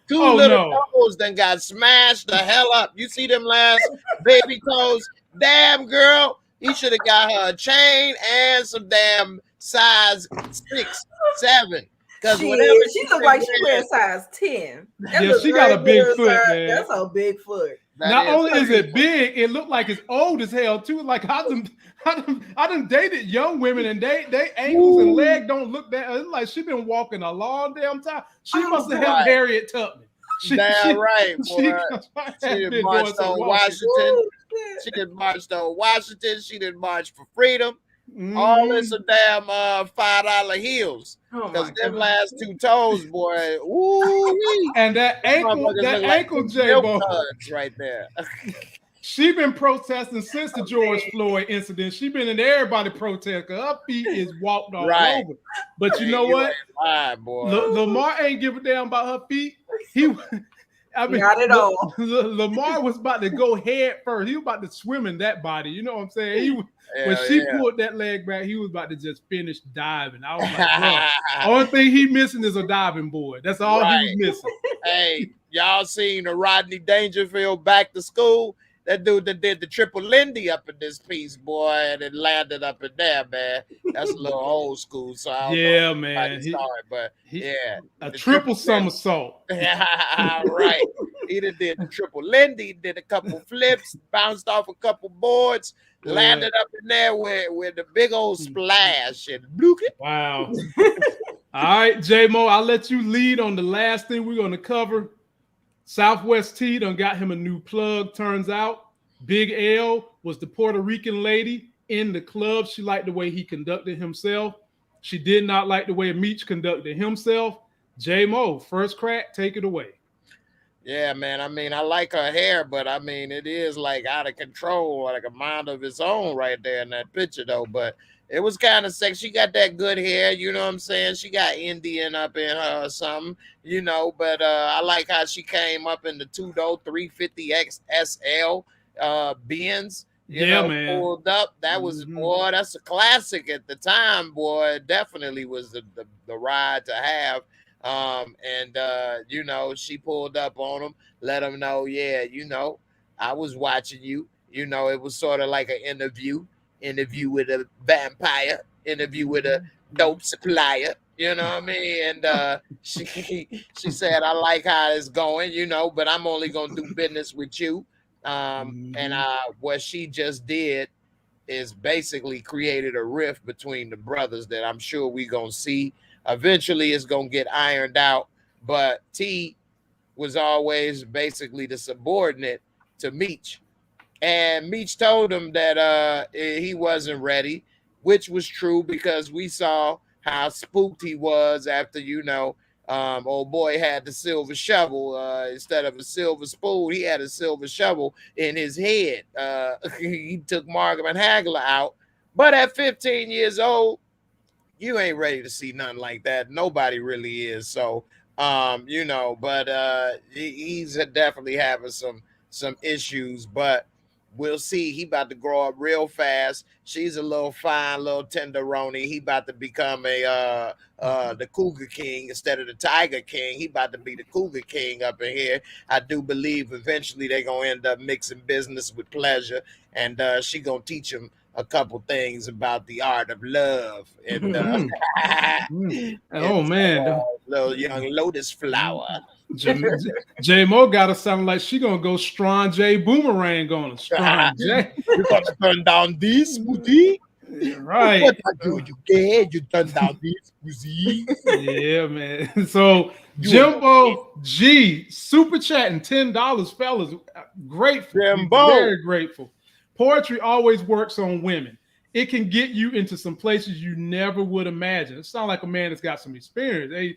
Two little toes then got smashed the hell up. You see them last baby toes? Damn, girl. He should have got her a chain and some damn size 6, 7. She looked like she wears size 10. Yeah, she got a big foot, man. That's a big foot. Not only is it big, it looked like it's old as hell too. Like I done dated young women, and they ankles and leg don't look that. It's like she been walking a long damn time. She must have helped Harriet Tubman. Damn right, boy. She did march on Washington. She did march on Washington. She did march for freedom. All this a damn $5 heels. Because them last 2 toes, boy. Ooh, and that ankle J-Bo right there. She been protesting since the George Floyd incident. She been in everybody protest. Her feet is walked all over. But you know what? Lamar ain't give a damn about her feet. I mean, not at all. Lamar was about to go head first. He was about to swim in that body. You know what I'm saying? When she pulled that leg back, he was about to just finish diving. I was like, bro, only thing he missing is a diving board. That's all he was missing. Hey, y'all seen the Rodney Dangerfield back to school? That dude that did the triple Lindy up in this piece, boy, and it landed up in there, man. That's a little old school, so I don't know man. But a triple somersault. Yeah, right. He did the triple Lindy, did a couple flips, bounced off a couple boards, landed up in there with the big old splash and bloop it. Wow. All right, J-Mo, I'll let you lead on the last thing we're going to cover. Southwest T done got him a new plug. Turns out Big L was the Puerto Rican lady in the club. She liked the way he conducted himself. She did not like the way Meech conducted himself. J-Mo, first crack, take it away. Yeah, man. I mean, I like her hair, but I mean, it is like out of control, like a mind of its own right there in that picture, though. But it was kind of sexy. She got that good hair, you know what I'm saying? She got Indian up in her or something, you know. But I like how she came up in the two-door 350 XSL Benz. You know, man. Pulled up. That was, boy, that's a classic at the time, boy. It definitely was the ride to have. You know, she pulled up on him, let him know, yeah, you know, I was watching you. You know, it was sort of like an interview with a vampire, interview with a dope supplier, you know what I mean? And she said, I like how it's going, you know, but I'm only gonna do business with you. And what she just did is basically created a rift between the brothers that I'm sure we gonna see. Eventually it's gonna get ironed out, but T was always basically the subordinate to Meech. And Meech told him that he wasn't ready, which was true because we saw how spooked he was after, you know, old boy had the silver shovel instead of a silver spoon. He had a silver shovel in his head. He took Margaret Hagler out, but at 15 years old, you ain't ready to see nothing like that. Nobody really is. So, you know, but he's definitely having some issues, but we'll see. He about to grow up real fast. She's a little fine, little tenderoni. He about to become the Cougar King instead of the Tiger King. He about to be the Cougar King up in here. I do believe eventually they're gonna end up mixing business with pleasure, and she gonna teach him a couple things about the art of love. And oh man, little young lotus flower. J-Mo gotta sound like she gonna go Strong J Boomerang on him. Strong J. You gotta turn down this booty. Right. What I do you get? You turn down this booty. Yeah, man. So Jimbo G super chatting $10, fellas. Grateful. Jimbo. Very grateful. Poetry always works on women. It can get you into some places you never would imagine. It sounds like a man that's got some experience. Hey,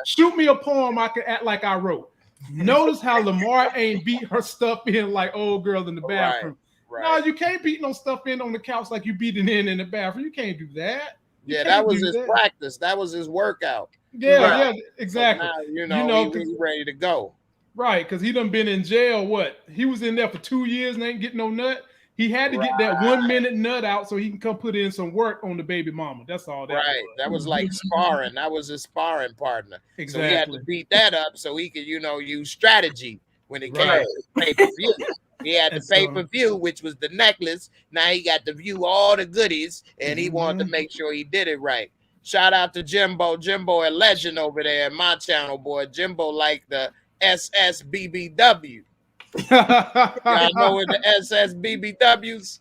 shoot me a poem I can act like I wrote. Notice how Lamar ain't beat her stuff in like old girl in the bathroom. Right. No, you can't beat no stuff in on the couch like you beating in the bathroom. You can't do that. Yeah, that was his practice. That was his workout. Yeah, exactly. So now, he's ready to go. Right, because he done been in jail. What? He was in there for 2 years and ain't getting no nut. He had to get that 1 minute nut out so he can come put in some work on the baby mama. That's all that was. That was like sparring. That was his sparring partner. Exactly. So he had to beat that up so he could, use strategy when it came to pay-per-view. He had the pay-per-view, which was the necklace. Now he got to view all the goodies, and he wanted to make sure he did it right. Shout out to Jimbo. Jimbo, a legend over there in my channel, boy. Jimbo like the SSBBW. Y'all know what the SSBBWs?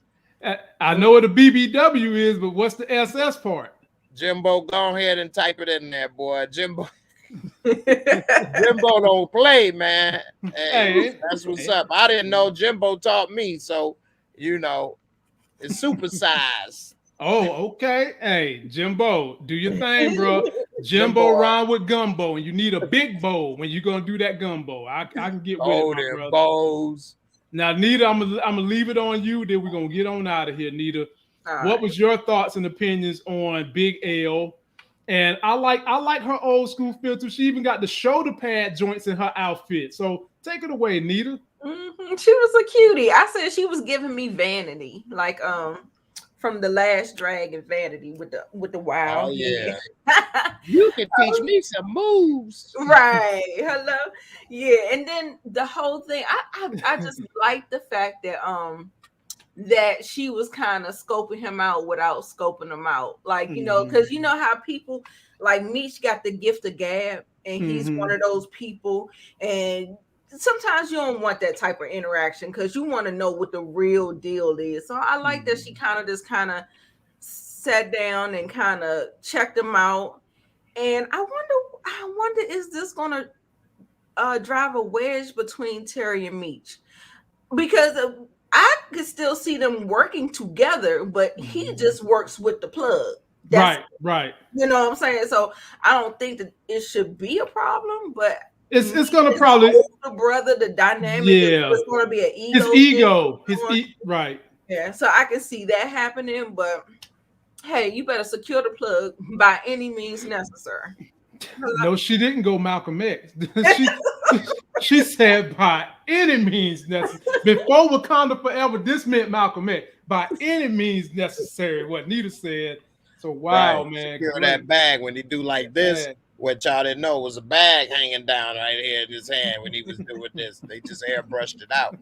I know what a BBW is, but what's the SS part? Jimbo, go ahead and type it in there, boy. Jimbo don't play, man. Hey, that's what's up. I didn't know Jimbo taught me, so it's supersized. Oh, okay. Hey, Jimbo, do your thing, bro. Jimbo rhyme with gumbo, and you need a big bowl when you're gonna do that gumbo. I can get with it, my brother. Bows. Now, Nita, I'm gonna leave it on you. Then we're gonna get on out of here, Nita. All what right. was your thoughts and opinions on Big L? And I like her old school feel too. She even got the shoulder pad joints in her outfit. So take it away, Nita. She was a cutie. I said she was giving me Vanity, like from the last Dragon Vanity with the wild. Oh yeah. You can teach me some moves. Right. Hello. Yeah. And then the whole thing, I just like the fact that that she was kind of scoping him out without scoping him out. Like, you know, because you know how people like Meech got the gift of gab, and he's one of those people, and sometimes you don't want that type of interaction because you want to know what the real deal is. So I like that she kind of sat down and kind of checked him out. And I wonder, is this gonna drive a wedge between Terry and Meech? Because I could still see them working together, but he just works with the plug. Right. You know what I'm saying? So I don't think that it should be a problem, but it's gonna probably the brother, the dynamic, it's gonna be an ego. Right. Yeah, so I can see that happening, but hey, you better secure the plug by any means necessary. No, she didn't go Malcolm X. she said by any means necessary. Before Wakanda Forever, this meant Malcolm X. By any means necessary, what Nita said. So wow, right. Man. Secure that bag when he do like this. What y'all didn't know was a bag hanging down right here in his hand when he was doing this. They just airbrushed it out.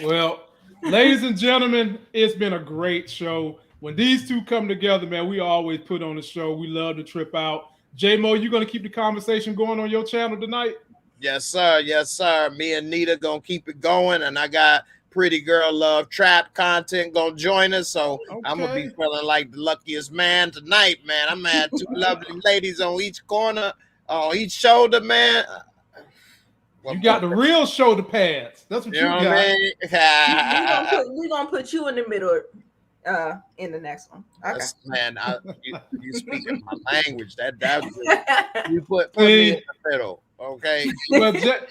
Well, ladies and gentlemen, it's been a great show. When these two come together, man, we always put on the show. We love to trip out. J-Mo, you going to keep the conversation going on your channel tonight? Yes, sir. Yes, sir. Me and Nita going to keep it going. And I got Pretty Girl Love Trap content going to join us. So I'm going to be feeling like the luckiest man tonight, man. I'm going to have two lovely ladies on each corner, on each shoulder, man. You got the real shoulder pads. That's what you got. We're going to put you in the middle in the next one. Okay. Yes, man, you speaking my language. You put me in the middle. Okay.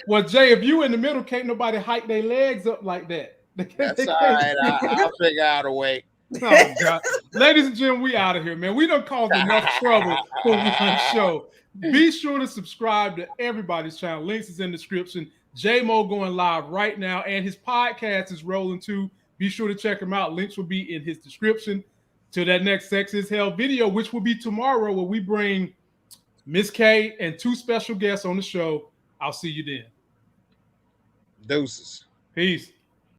Well, Jay, if you in the middle, can't nobody hike their legs up like that. That's all right. I'll figure out a way. Oh, God. Ladies and gentlemen, we out of here, man. We done caused enough trouble for one show. Be sure to subscribe to everybody's channel. Links is in the description. J-Mo going live right now, and his podcast is rolling too. Be sure to check him out. Links will be in his description. To that next Sex is Hell video, which will be tomorrow, where we bring Miss K and two special guests on the show. I'll see you then. Deuces. Peace.